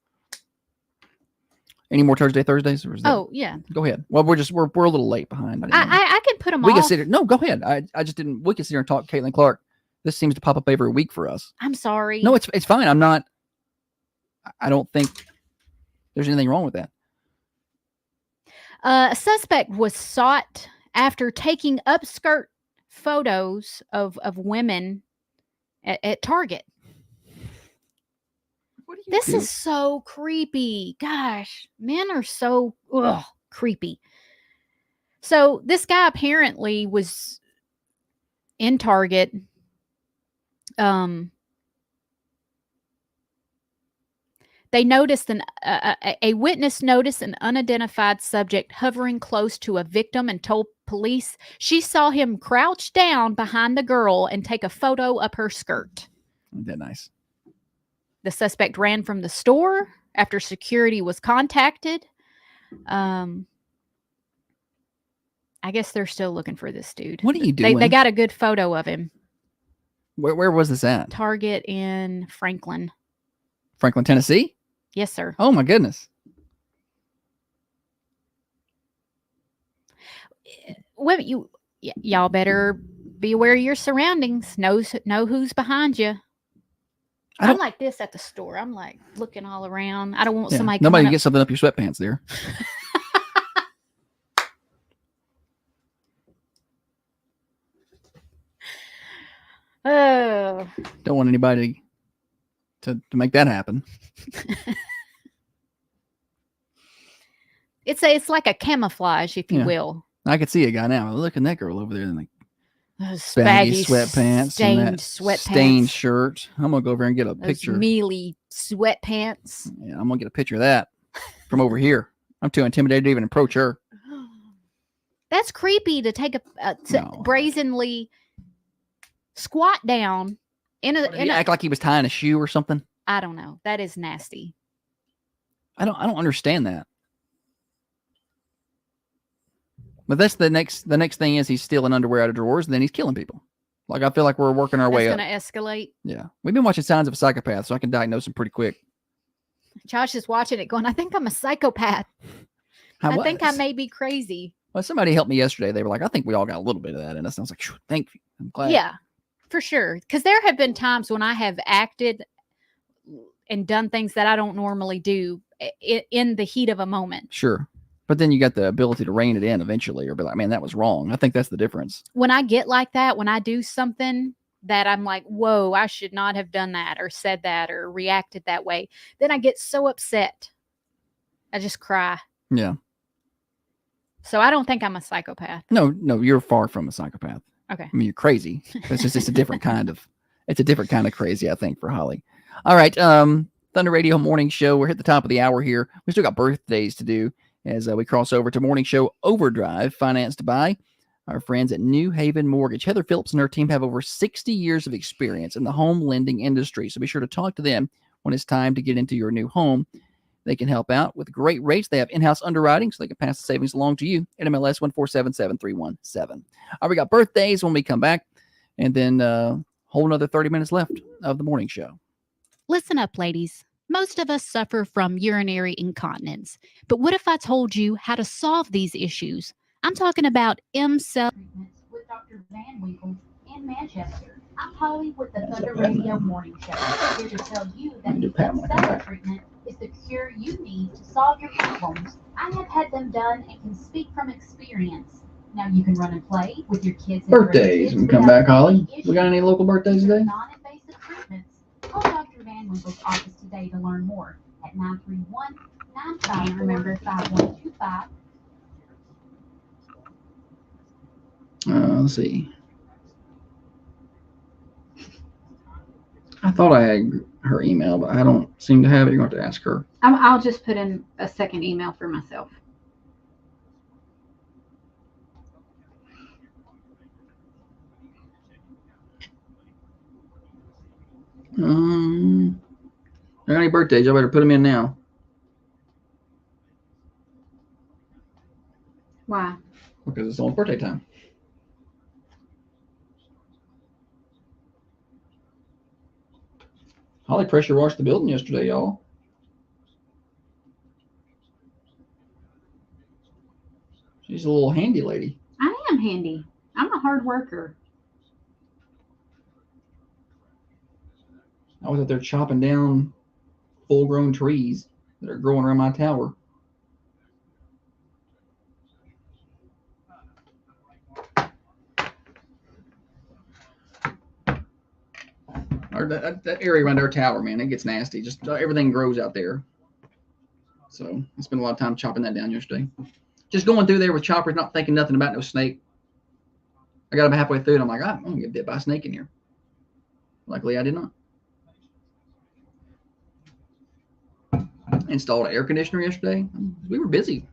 Any more Thursdays? Or is that... Oh, yeah. Go ahead. Well, we're a little late behind. I can put them we off. Can sit here. No, go ahead. I just didn't. We can sit here and talk Caitlin Clark. This seems to pop up every week for us. I'm sorry. No, it's fine. I'm not. I don't think there's anything wrong with that. A suspect was sought after taking upskirt photos of women at Target. This is so creepy. Gosh, men are so creepy. So this guy apparently was in Target. They noticed a witness noticed an unidentified subject hovering close to a victim and told police she saw him crouch down behind the girl and take a photo of her skirt. Isn't that nice? The suspect ran from the store after security was contacted. I guess they're still looking for this dude. What are you doing? They got a good photo of him. Where was this at? Target in Franklin, Tennessee? Yes, sir. Oh my goodness. Well, y'all better be aware of your surroundings. Know who's behind you. I'm like this at the store. I'm like looking all around. I don't want somebody. Nobody can get something up your sweatpants there. Oh. Don't want anybody to make that happen. It's like a camouflage, if you will. I could see a guy now. Look at that girl over there in the baggy sweatpants, stained shirt. I'm gonna go over and get a picture. Mealy sweatpants. Yeah, I'm gonna get a picture of that from over here. I'm too intimidated to even approach her. That's creepy to take brazenly squat down in a. Act like he was tying a shoe or something. I don't know. That is nasty. I don't understand that. But that's the next thing is he's stealing underwear out of drawers and then he's killing people. Like I feel like we're working our way up. It's going to escalate. Yeah. We've been watching Signs of a Psychopath, so I can diagnose him pretty quick. Josh is watching it going, I think I'm a psychopath. I think I may be crazy. Well, somebody helped me yesterday. They were like, I think we all got a little bit of that in us. And I was like, thank you. I'm glad. Yeah, for sure. Because there have been times when I have acted and done things that I don't normally do in the heat of a moment. Sure. But then you got the ability to rein it in eventually or be like, man, that was wrong. I think that's the difference. When I get like that, when I do something that I'm like, whoa, I should not have done that or said that or reacted that way, then I get so upset. I just cry. Yeah. So I don't think I'm a psychopath. No, you're far from a psychopath. Okay. I mean, you're crazy. It's a different kind of crazy, I think, for Holly. All right. Thunder Radio Morning Show. We're at the top of the hour here. We still got birthdays to do as we cross over to Morning Show Overdrive, financed by our friends at New Haven Mortgage. Heather Phillips and her team have over 60 years of experience in the home lending industry. So be sure to talk to them when it's time to get into your new home. They can help out with great rates. They have in-house underwriting, so they can pass the savings along to you. NMLS 1477317. All right, we got birthdays when we come back, and then whole another 30 minutes left of the morning show. Listen up, ladies. Most of us suffer from urinary incontinence. But what if I told you how to solve these issues? I'm talking about M-Cell with Dr. Van Winkle and in Manchester. I'm Holly with the Thunder Radio Morning Show, here to tell you that the Excel treatment is the cure you need to solve your problems. I have had them done and can speak from experience. Now you can run and play with your kids. Birthdays. We come back, Holly. We got any local birthdays today? Non-invasive treatments. Call Dr. Van Winkle's office today to learn more at 931-95. Remember 5125. Let's see. I thought I had her email, but I don't seem to have it. You're going to have to ask her. I'll just put in a second email for myself. Got any birthdays? I better put them in now. Why? Because it's almost birthday time. Holly pressure washed the building yesterday, y'all. She's a little handy lady. I am handy. I'm a hard worker. I was out there chopping down full-grown trees that are growing around my tower. Or that area around our tower, man, it gets nasty. Just everything grows out there. So I spent a lot of time chopping that down yesterday. Just going through there with choppers, not thinking nothing about no snake. I got about halfway through and I'm like, I'm going to get bit by a snake in here. Luckily, I did not. Installed an air conditioner yesterday. We were busy.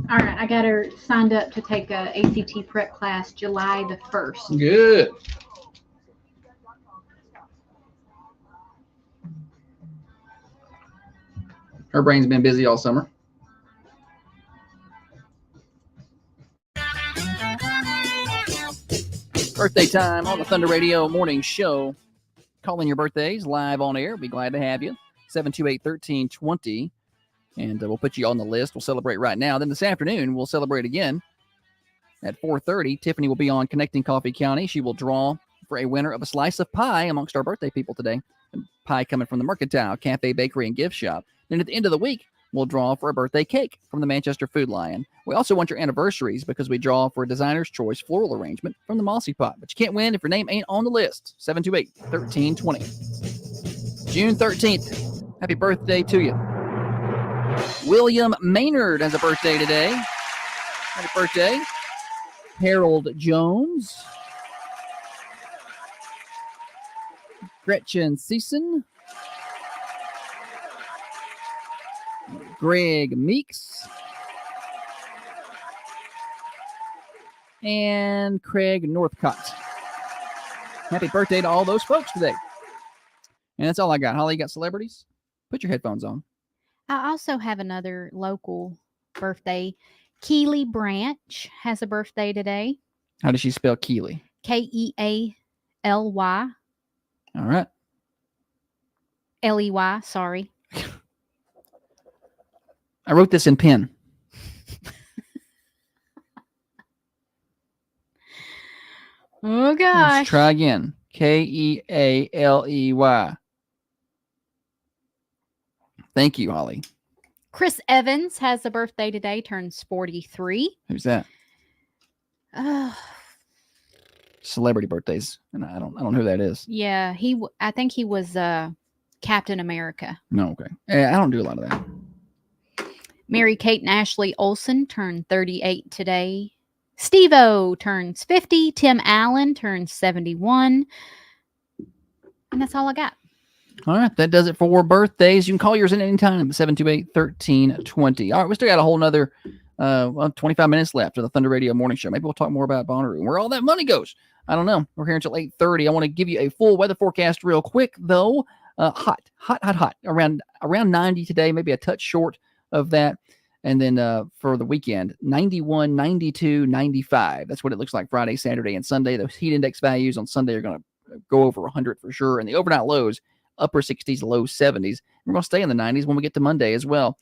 All right, I got her signed up to take a ACT prep class July the 1st. Good. Her brain's been busy all summer. Birthday time on the Thunder Radio Morning Show. Calling your birthdays live on air. Be glad to have you. 728-1320. And we'll put you on the list. We'll celebrate right now. Then this afternoon, we'll celebrate again at 4:30. Tiffany will be on Connecting Coffee County. She will draw for a winner of a slice of pie amongst our birthday people today. And pie coming from the Mercantile Cafe, Bakery, and Gift Shop. Then at the end of the week, we'll draw for a birthday cake from the Manchester Food Lion. We also want your anniversaries because we draw for a designer's choice floral arrangement from the Mossy Pot. But you can't win if your name ain't on the list. 728-1320. June 13th. Happy birthday to you. William Maynard has a birthday today. Happy birthday. Harold Jones. Gretchen Season. Greg Meeks. And Craig Northcott. Happy birthday to all those folks today. And that's all I got. Holly, you got celebrities? Put your headphones on. I also have another local birthday. Keely Branch has a birthday today. How does she spell Keely? Kealy. All right. Ley, sorry. I wrote this in pen. Oh, gosh. Let's try again. Kealey. Thank you, Holly. Chris Evans has a birthday today, turns 43. Who's that? Celebrity birthdays, and I don't know who that is. Yeah, I think he was Captain America. No, okay. I don't do a lot of that. Mary Kate and Ashley Olsen turned 38 today. Steve-O turns 50. Tim Allen turns 71. And that's all I got. All right, that does it for birthdays. You can call yours in anytime, 728-1320. All right, we still got a whole nother 25 minutes left of the Thunder Radio Morning Show. Maybe we'll talk more about Bonnaroo and where all that money goes. I don't know. We're here until 8:30. I want to give you a full weather forecast real quick, though. hot, around 90 today, maybe a touch short of that. And then for the weekend, 91, 92, 95. That's what it looks like Friday, Saturday, and Sunday. Those heat index values on Sunday are going to go over 100 for sure. And the overnight lows, upper 60s, low 70s. We're going to stay in the 90s when we get to Monday as well.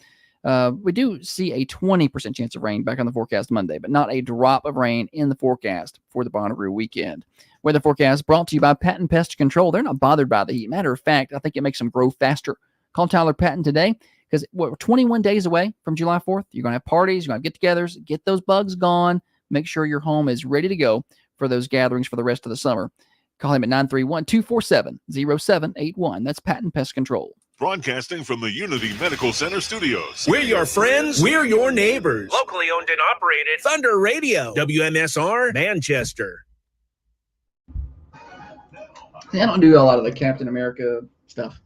We do see a 20% chance of rain back on the forecast Monday, but not a drop of rain in the forecast for the Bonnaroo weekend. Weather forecast brought to you by Patton Pest Control. They're not bothered by the heat. Matter of fact, I think it makes them grow faster. Call Tyler Patton today because we're 21 days away from July 4th. You're going to have parties. You're going to have get-togethers. Get those bugs gone. Make sure your home is ready to go for those gatherings for the rest of the summer. Call him at 931-247-0781. That's Patton Pest Control. Broadcasting from the Unity Medical Center studios. We're your friends. We're your neighbors. Locally owned and operated. Thunder Radio WMSR, Manchester. See, I don't do a lot of the Captain America stuff.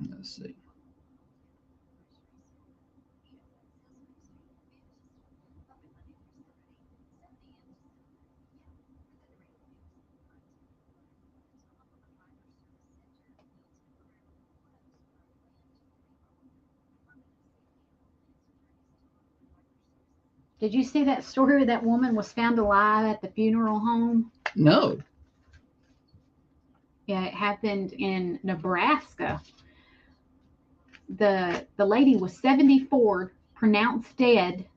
Let's see. Did you see that story where that woman was found alive at the funeral home? No. Yeah, it happened in Nebraska. The lady was 74, pronounced dead,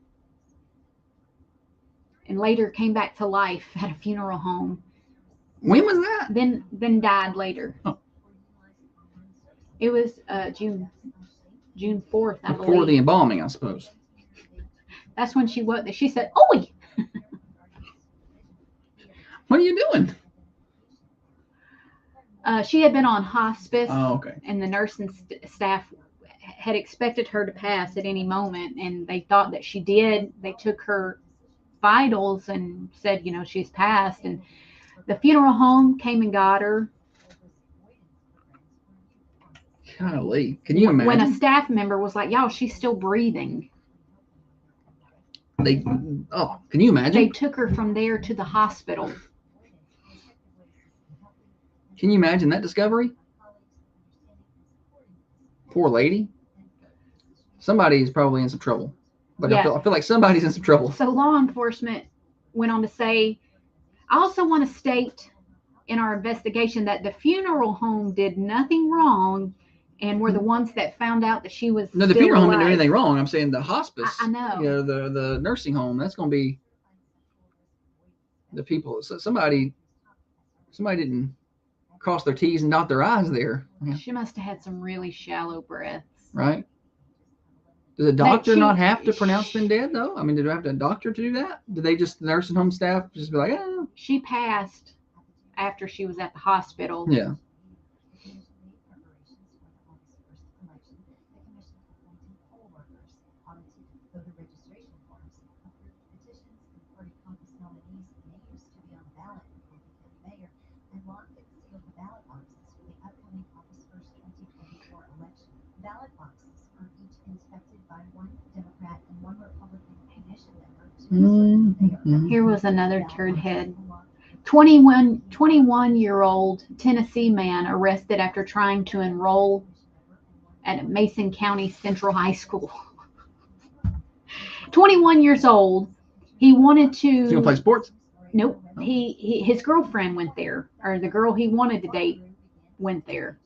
and later came back to life at a funeral home. When was that? Then died later. Oh. It was June 4th, I believe. Before the embalming, I suppose. That's when she woke. She said, "Oi!" What are you doing? She had been on hospice. Oh, okay. And the nursing staff had expected her to pass at any moment, and they thought that she did. They took her vitals and said, she's passed. And the funeral home came and got her. Golly, can you imagine? When a staff member was like, "Y'all, she's still breathing." Can you imagine? They took her from there to the hospital. Can you imagine that discovery? Poor lady. Somebody is probably in some trouble. But yeah. I feel like somebody's in some trouble. So law enforcement went on to say, I also want to state in our investigation that the funeral home did nothing wrong and were the ones that found out that she was No, the funeral home didn't do anything wrong. I'm saying the hospice. I know. The nursing home, that's going to be the people. So somebody didn't cross their T's and dot their I's there. Yeah. She must have had some really shallow breaths. Right. Does a doctor not have to pronounce them dead, though? I mean, did they have a doctor to do that? Did they just, the nursing home staff, just be like, oh? She passed after she was at the hospital. Yeah. Mm-hmm. Here was another turd head. 21-year-old Tennessee man arrested after trying to enroll at Mason County Central High School. 21 years old. He wanted to. He's gonna play sports? Nope. His girlfriend went there, or the girl he wanted to date went there.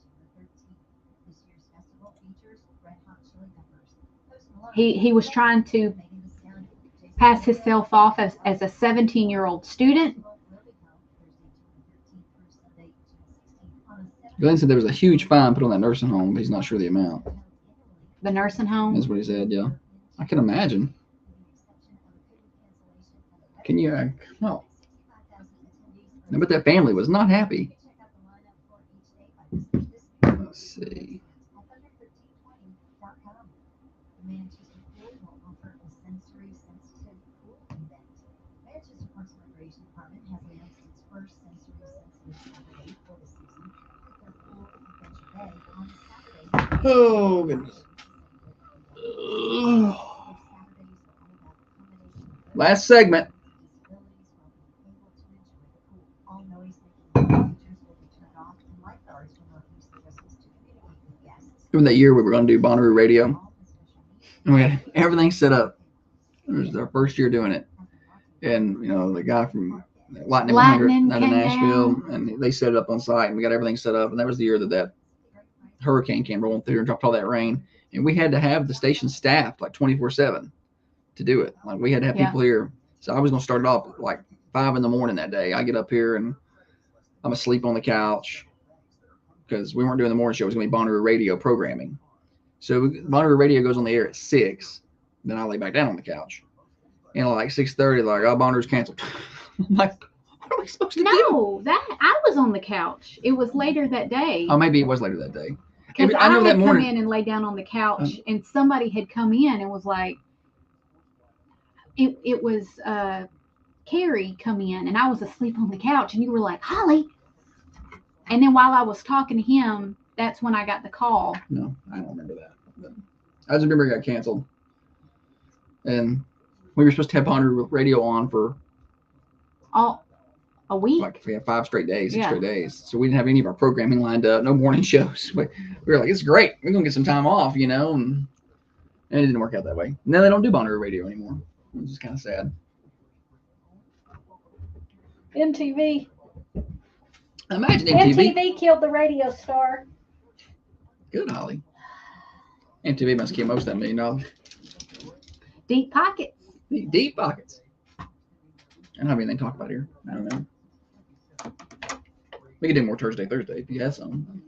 He was trying to pass himself off as a 17-year-old student. Glenn said there was a huge fine put on that nursing home, but he's not sure the amount. The nursing home? That's what he said, yeah. I can imagine. Can you? No. But that family was not happy. Let's see. Oh, goodness. Last segment. that year we were going to do Bonnaroo Radio, and we had everything set up. It was our first year doing it, and the guy from Lightning 100 out of Nashville, and they set it up on site, and we got everything set up. And that was the year that hurricane came rolling through and dropped all that rain, and we had to have the station staffed like 24/7 to do it. Like we had to have people here. So I was going to start it off at like 5 a.m. that day. I get up here and I'm asleep on the couch because we weren't doing the morning show. It was going to be Bonnaroo Radio programming. So Bonnaroo Radio goes on the air at 6. Then I lay back down on the couch. And like 6:30, like, oh, Bonnaroo's canceled. I'm like, what are we supposed to do? No, I was on the couch. It was later that day. Oh, maybe it was later that day. Because I know that morning, come in and lay down on the couch, and somebody had come in and was like, it was Carrie come in, and I was asleep on the couch, and you were like, Holly. And then while I was talking to him, that's when I got the call. No, I don't remember that. But I just remember it got canceled. And we were supposed to have Bonnaroo Radio on for a week. Like we had 5 straight days, 6 straight days. So we didn't have any of our programming lined up, no morning shows. We were like, it's great. We're going to get some time off, and it didn't work out that way. Now they don't do Bonnaroo Radio anymore, which is kind of sad. MTV. Imagine MTV. MTV killed the radio star. Good, Holly. MTV must kill most of that $1 million. Deep pockets. Deep pockets. I don't have anything to talk about here. I don't know. We could do more Thursday if you have some.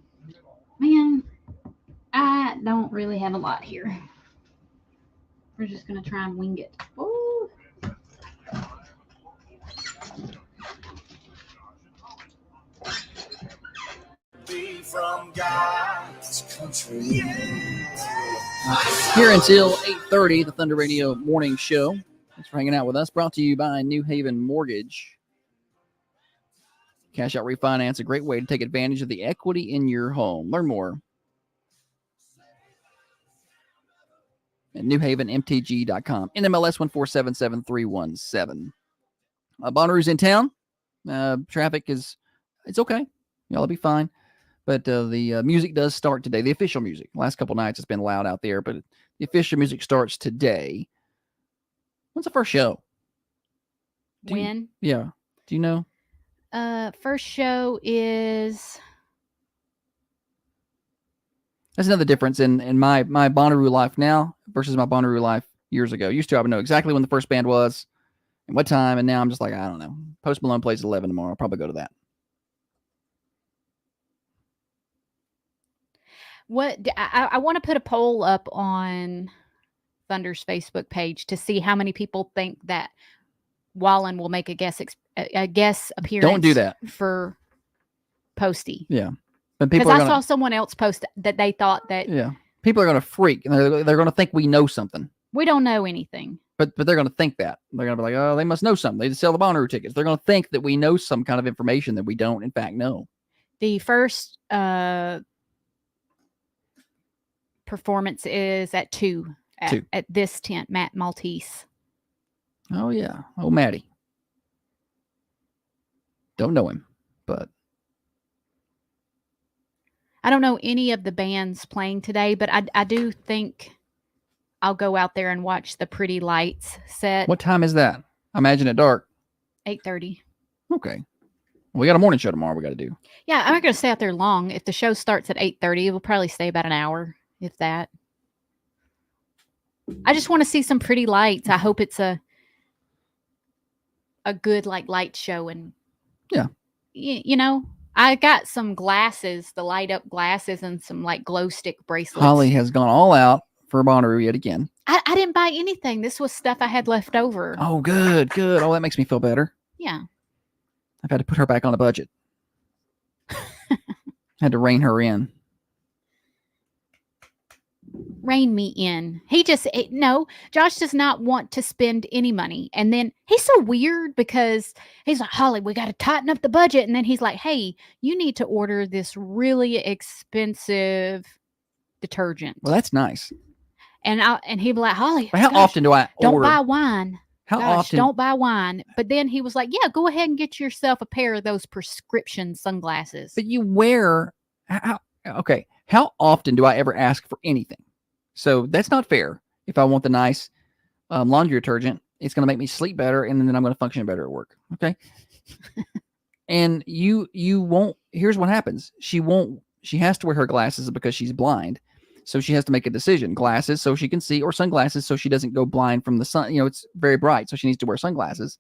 Man, I don't really have a lot here. We're just going to try and wing it. Ooh. From God's country. Here until 8:30, the Thunder Radio Morning Show. Thanks for hanging out with us. Brought to you by New Haven Mortgage. Cash out refinance, a great way to take advantage of the equity in your home. Learn more at newhavenmtg.com. NMLS 1477317. Bonnaroo's in town. Traffic it's okay. Y'all will be fine. But the music does start today. The official music. Last couple nights it's been loud out there, but the official music starts today. When's the first show? When? Do you know? First show is. That's another difference in my Bonnaroo life now versus my Bonnaroo life years ago. Used to I would know exactly when the first band was and what time, and now I'm just like, I don't know. Post Malone plays at 11 tomorrow. I'll probably go to that. I want to put a poll up on Thunder's Facebook page to see how many people think that Wallen will make a guest appearance. Don't do that for Posty. Yeah, because I saw someone else post that they thought that. Yeah, people are going to freak and they're going to think we know something. We don't know anything. But they're going to think that. They're going to be like, oh, they must know something. They just sell the Bonnaroo tickets. They're going to think that we know some kind of information that we don't, in fact, know. The first performance is at 2 at this tent, Matt Maltese. Oh, yeah. Oh, Matty. Don't know him, but. I don't know any of the bands playing today, but I do think I'll go out there and watch the Pretty Lights set. What time is that? I imagine it dark. 8:30. Okay. We got a morning show tomorrow we got to do. Yeah, I'm not going to stay out there long. If the show starts at 8:30, it will probably stay about an hour, if that. I just want to see some pretty lights. I hope it's a good light show, and I got some glasses, the light up glasses, and some glow stick bracelets. Holly has gone all out for Bonnaroo yet again. I didn't buy anything. This was stuff I had left over. Oh, good. Oh, that makes me feel better. Yeah. I've had to put her back on a budget. Had to rein her in. Rein me in. Josh does not want to spend any money. And then he's so weird because he's like, Holly, we got to tighten up the budget. And then he's like, hey, you need to order this really expensive detergent. Well, that's nice. And he'd be like, Holly, how often do I order? Don't buy wine. How often? Don't buy wine. But then he was like, yeah, go ahead and get yourself a pair of those prescription sunglasses. But you wear, Okay, how often do I ever ask for anything? So that's not fair. If I want the nice laundry detergent, it's going to make me sleep better, and then I'm going to function better at work. Okay. And you won't. Here's what happens. She has to wear her glasses because she's blind. So she has to make a decision: glasses so she can see, or sunglasses so she doesn't go blind from the sun. It's very bright, so she needs to wear sunglasses.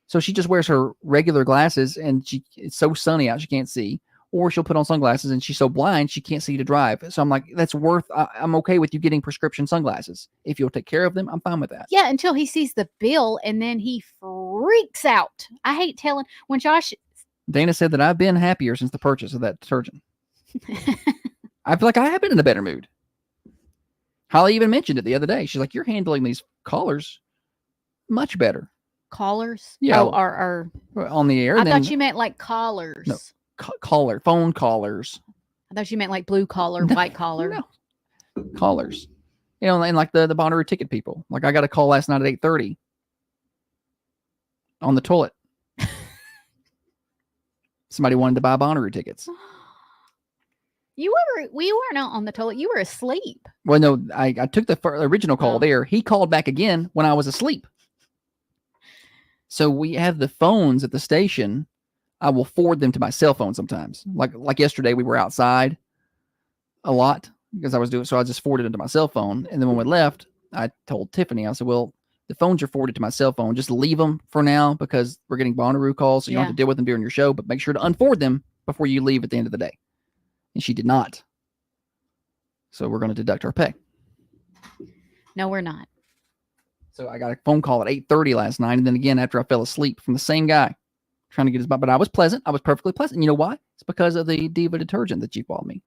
So she just wears her regular glasses, and it's so sunny out she can't see. Or she'll put on sunglasses, and she's so blind she can't see to drive. So I'm like, I'm okay with you getting prescription sunglasses. If you'll take care of them, I'm fine with that. Yeah, until he sees the bill, and then he freaks out. I hate telling when Josh. Dana said that I've been happier since the purchase of that detergent. I feel like I have been in a better mood. Holly even mentioned it the other day. She's like, you're handling these callers much better. Callers? Yeah. Oh, or on the air. I thought you meant like callers. No, phone callers. I thought you meant like blue collar, white collar. No. Callers. And like the Bonnaroo ticket people. Like I got a call last night at 8:30 on the toilet. Somebody wanted to buy Bonnaroo tickets. We weren't out on the toilet. You were asleep. Well, no, I took the original call there. He called back again when I was asleep. So we have the phones at the station. I will forward them to my cell phone sometimes. Like yesterday, we were outside a lot because I was doing. So I just forwarded it to my cell phone. And then when we left, I told Tiffany, I said, well, the phones are forwarded to my cell phone. Just leave them for now because we're getting Bonnaroo calls. So you don't have to deal with them during your show, but make sure to unforward them before you leave at the end of the day. And she did not. So we're going to deduct her pay. No, we're not. So I got a phone call at 8:30 last night. And then again, after I fell asleep from the same guy trying to get his, but I was pleasant. I was perfectly pleasant. You know why? It's because of the Diva detergent that you bought me.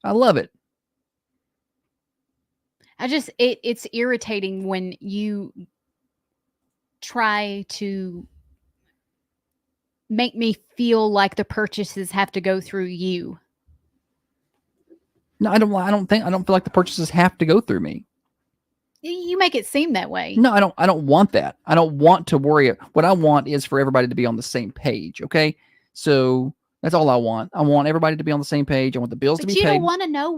I love it. It's irritating when you try to make me feel like the purchases have to go through you. No, I don't feel like the purchases have to go through me. You make it seem that way. No, I don't want that. I don't want to worry. What I want is for everybody to be on the same page. Okay. So that's all I want. I want everybody to be on the same page. I want the bills to be paid. You don't want to know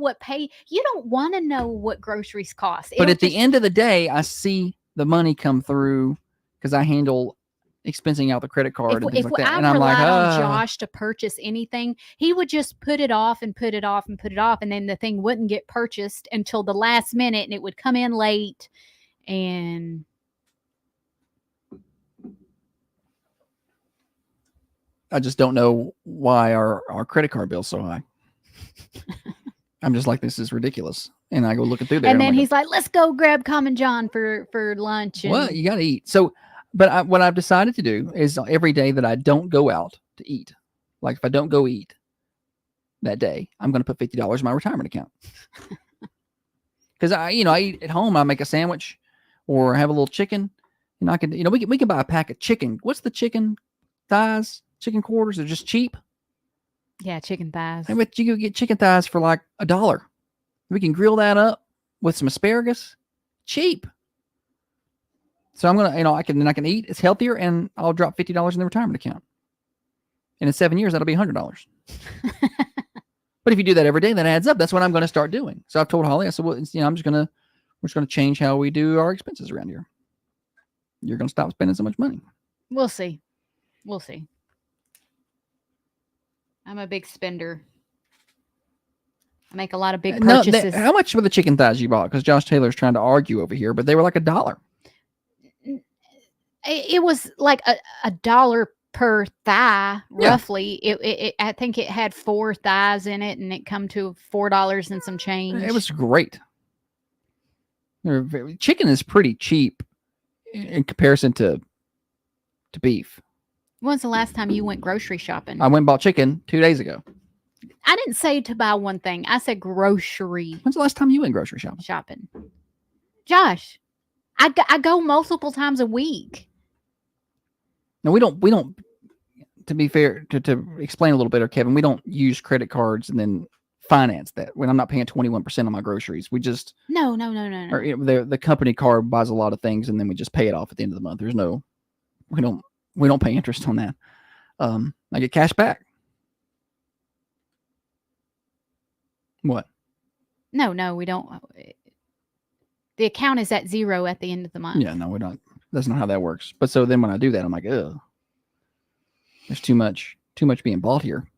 you don't want to know what groceries cost. But at the end of the day, I see the money come through because I handle expensing out the credit card and things like that. And I'm like, on Josh to purchase anything, he would just put it off and put it off and put it off. And then the thing wouldn't get purchased until the last minute and it would come in late. And I just don't know why our credit card bill's so high. I'm just like, this is ridiculous. And I go looking through there. And then he's like, let's go grab Common John for lunch. Well, you got to eat. So, but what I've decided to do is every day that I don't go out to eat, like if I don't go eat that day, I'm going to put $50 in my retirement account. Because I eat at home. I make a sandwich or have a little chicken. And I can, we can buy a pack of chicken. What's the chicken thighs? Chicken quarters are just cheap. Yeah, chicken thighs. I bet you can get chicken thighs for like $1. We can grill that up with some asparagus. Cheap. So I'm gonna, I can eat. It's healthier, and I'll drop $50 in the retirement account. And in 7 years, that'll be $100. But if you do that every day, that adds up. That's what I'm going to start doing. So I've told Holly, I said, well, we're just gonna change how we do our expenses around here. You're gonna stop spending so much money. We'll see. I'm a big spender. I make a lot of big purchases. How much were the chicken thighs you bought? Because Josh Taylor's trying to argue over here, but they were like $1. It was like a $1 per thigh, roughly. I think it had 4 thighs in it, and it come to $4 and some change. It was great. Chicken is pretty cheap in comparison to beef. When's the last time you went grocery shopping? I went and bought chicken 2 days ago. I didn't say to buy one thing. I said grocery. When's the last time you went grocery shopping? Josh, I go multiple times a week. No, we don't. To be fair, to explain a little better, Kevin, we don't use credit cards and then finance that. When I'm not paying 21% on my groceries, we just no. Or the company card buys a lot of things, and then we just pay it off at the end of the month. There's no, we don't pay interest on that. I get cash back. What? No, we don't. The account is at 0 at the end of the month. Yeah, no, we don't. That's not how that works. But so then when I do that, I'm like, ugh, there's too much being bought here.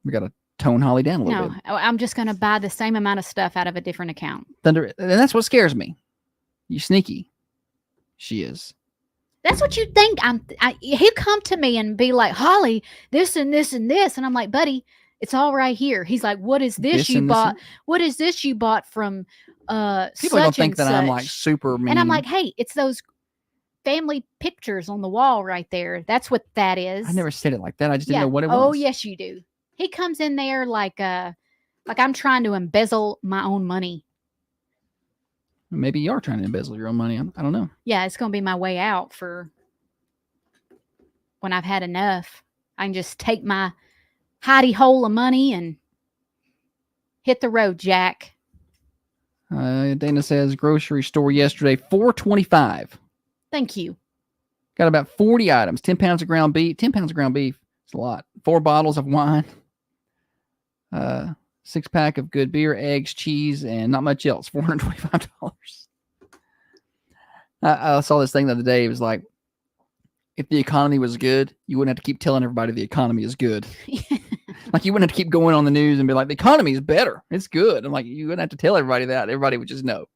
We got to tone Holly down a little bit. No, I'm just going to buy the same amount of stuff out of a different account. Thunder, and that's what scares me. You sneaky. She is. That's what you think. He'd come to me and be like, Holly, this and this and this. And I'm like, buddy, it's all right here. He's like, what is this you bought? What is this you bought from people don't think that I'm like super mean. And I'm like, hey, it's those family pictures on the wall right there. That's what that is. I never said it like that. I just didn't know what it was. Oh, yes, you do. He comes in there like I'm trying to embezzle my own money. Maybe you are trying to embezzle your own money. I don't know. Yeah, it's going to be my way out for when I've had enough. I can just take my hidey hole of money and hit the road, Jack. Dana says grocery store yesterday, $4.25. Thank you. Got about 40 items, 10 pounds of ground beef. 10 pounds of ground beef. It's a lot. 4 bottles of wine. 6-pack of good beer, eggs, cheese, and not much else. $425. I saw this thing the other day. It was like, if the economy was good, you wouldn't have to keep telling everybody the economy is good. Like, you wouldn't have to keep going on the news and be like, the economy is better. It's good. I'm like, you wouldn't have to tell everybody that. Everybody would just know.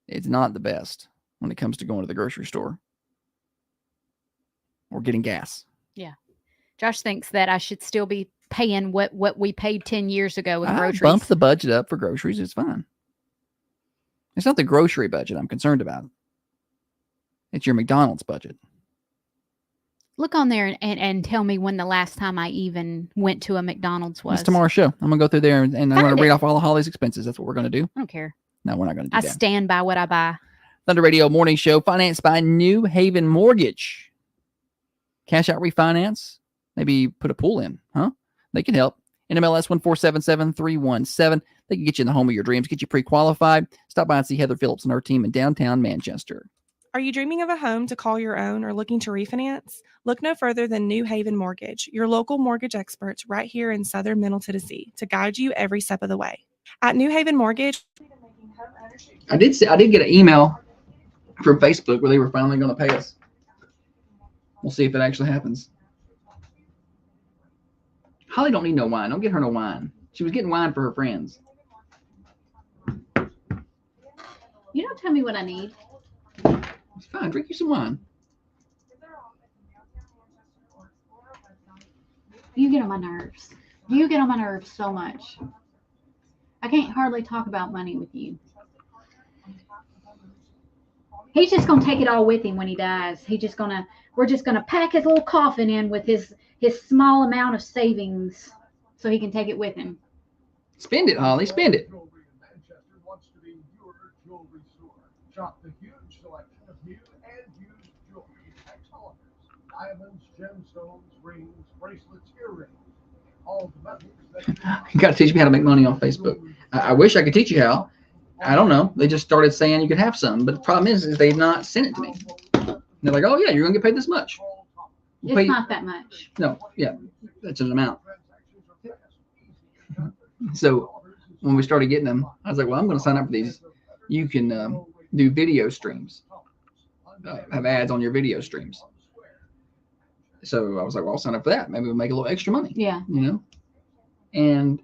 It's not the best when it comes to going to the grocery store or getting gas. Yeah. Josh thinks that I should still be paying what we paid 10 years ago with groceries. Bump the budget up for groceries. It's fine. It's not the grocery budget I'm concerned about. It's your McDonald's budget. Look on there and tell me when the last time I even went to a McDonald's was. It's tomorrow's show. I'm going to go through there and I'm going to read off all of Holly's expenses. That's what we're going to do. I don't care. No, we're not going to do I that. stand by what I buy. Thunder Radio Morning Show, financed by New Haven Mortgage. Cash out refinance. Maybe put a pool in, huh? They can help. NMLS 1477317. They can get you in the home of your dreams, get you pre-qualified. Stop by and see Heather Phillips and her team in downtown Manchester. Are you dreaming of a home to call your own or looking to refinance? Look no further than New Haven Mortgage, your local mortgage experts right here in southern Middle Tennessee to guide you every step of the way. At New Haven Mortgage, I did get an email from Facebook where they were finally going to pay us. We'll see if it actually happens. Holly don't need no wine. Don't get her no wine. She was getting wine for her friends. You don't tell me what I need. It's fine. Drink you some wine. You get on my nerves. You get on my nerves so much. I can't hardly talk about money with you. He's just gonna take it all with him when he dies. We're just gonna pack his little coffin in with his small amount of savings so he can take it with him. Spend it, Holly. Spend it. Shop the huge selection of new and used jewelry at Tollers. Diamonds, gemstones, rings, bracelets, earrings. All the metals that You got to teach me how to make money on Facebook. I wish I could teach you how. I don't know. They just started saying you could have some, but the problem is they've not sent it to me. And they're like, oh yeah, you're gonna get paid this much. It's not that much. No, yeah, that's an amount. So when we started getting them, I was like, well, I'm going to sign up for these. You can do video streams, have ads on your video streams. So I was like, well, I'll sign up for that. Maybe we'll make a little extra money. Yeah. You know? And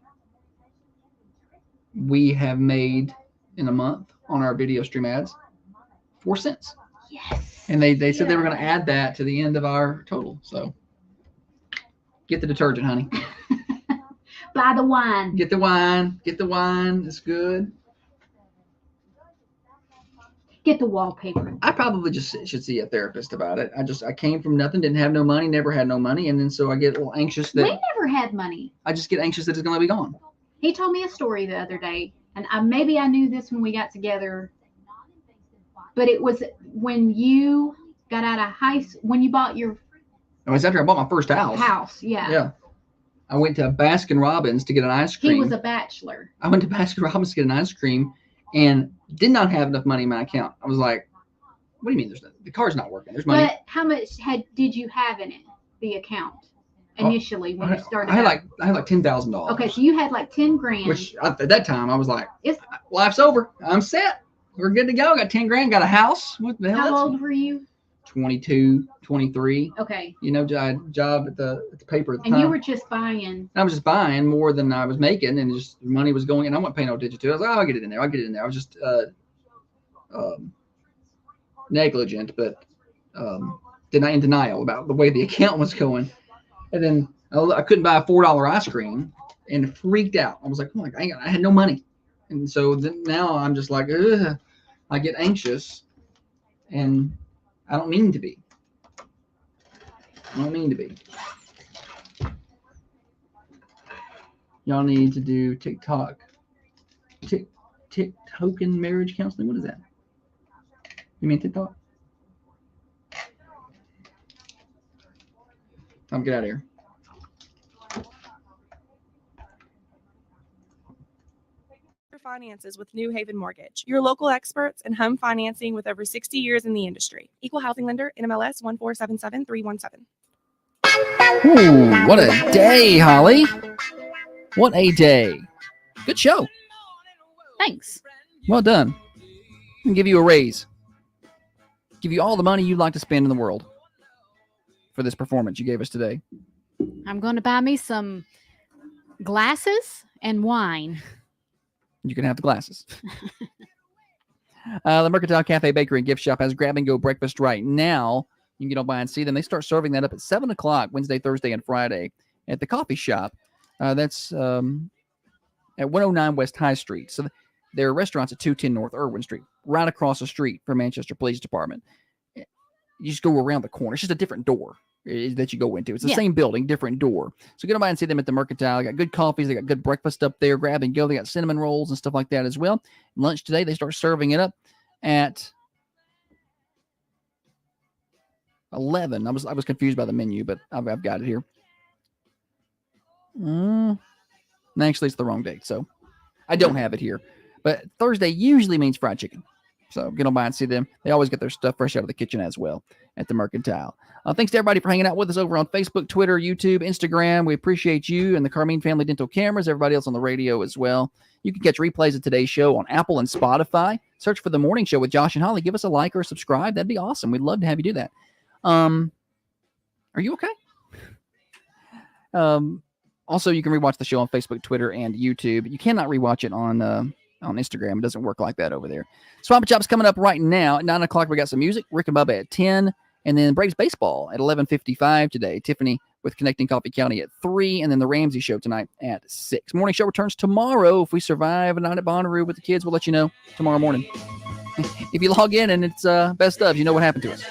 we have made in a month on our video stream ads 4 cents. Yes. And they said they were going to add that to the end of our total. So get the detergent, honey. Buy the wine. Get the wine. Get the wine. It's good. Get the wallpaper. I probably just should see a therapist about it. I came from nothing, didn't have no money, never had no money. And then so I get a little anxious that we never had money. I just get anxious that it's going to be gone. He told me a story the other day, and maybe I knew this when we got together, but it was when you got out of high school, when you bought your It was after I bought my first house. Yeah. Yeah. I went to Baskin Robbins to get an ice cream. He was a bachelor. I went to Baskin Robbins to get an ice cream and did not have enough money in my account. I was like, what do you mean the card's not working? There's money. But how much did you have in it, the account? initially when you started? I had like $10,000. Okay, so you had like 10 grand. Which at that time I was like, life's over. I'm set. We're good to go. Got 10 grand. Got a house. What the hell? How old were you? 22, 23. Okay. You know, I had a job at the paper at the time. And you were just buying. I was just buying more than I was making, and just money was going, and I wasn't paying no attention to it. I was like, I'll get it in there. I was just negligent, but in denial about the way the account was going. And then I couldn't buy a $4 ice cream and freaked out. I was like, oh my God, I had no money. And so now I'm just like, ugh. I get anxious, and I don't mean to be. Y'all need to do TikTok. Token marriage counseling? What is that? You mean TikTok? Get out of here. Finances with New Haven Mortgage, your local experts in home financing with over 60 years in the industry. Equal housing lender, NMLS 1477317. Ooh, what a day, Holly. What a day. Good show. Thanks. Well done. I'll give you a raise. Give you all the money you'd like to spend in the world for this performance you gave us today. I'm going to buy me some glasses and wine. You can have the glasses. The Mercantile Cafe Bakery and Gift Shop has grab-and-go breakfast right now. You can get on by and see them. They start serving that up at 7 o'clock Wednesday, Thursday, and Friday at the coffee shop. That's at 109 West High Street. So their restaurant's at 210 North Irwin Street, right across the street from Manchester Police Department. You just go around the corner. It's just a different door that you go into. It's the same building, different door. So get on by and see them at the Mercantile. They got good coffees. They got good breakfast up there. Grab and go. They got cinnamon rolls and stuff like that as well. Lunch today, they start serving it up at 11. I was confused by the menu, but I've got it here. Actually, it's the wrong date, so I don't have it here. But Thursday usually means fried chicken. So get on by and see them. They always get their stuff fresh out of the kitchen as well at the Mercantile. Thanks to everybody for hanging out with us over on Facebook, Twitter, YouTube, Instagram. We appreciate you and the Carmine Family Dental Cameras, everybody else on the radio as well. You can catch replays of today's show on Apple and Spotify. Search for The Morning Show with Josh and Holly. Give us a like or a subscribe. That'd be awesome. We'd love to have you do that. Are you okay? Also, you can rewatch the show on Facebook, Twitter, and YouTube. You cannot rewatch it on Instagram. It doesn't work like that over there. Swap Chop's coming up right now. At 9 o'clock, we got some music. Rick and Bubba at 10. And then Braves Baseball at 11:55 today. Tiffany with Connecting Coffee County at 3. And then the Ramsey Show tonight at 6. Morning Show returns tomorrow. If we survive a night at Bonnaroo with the kids, we'll let you know tomorrow morning. If you log in and it's best of, you know what happened to us.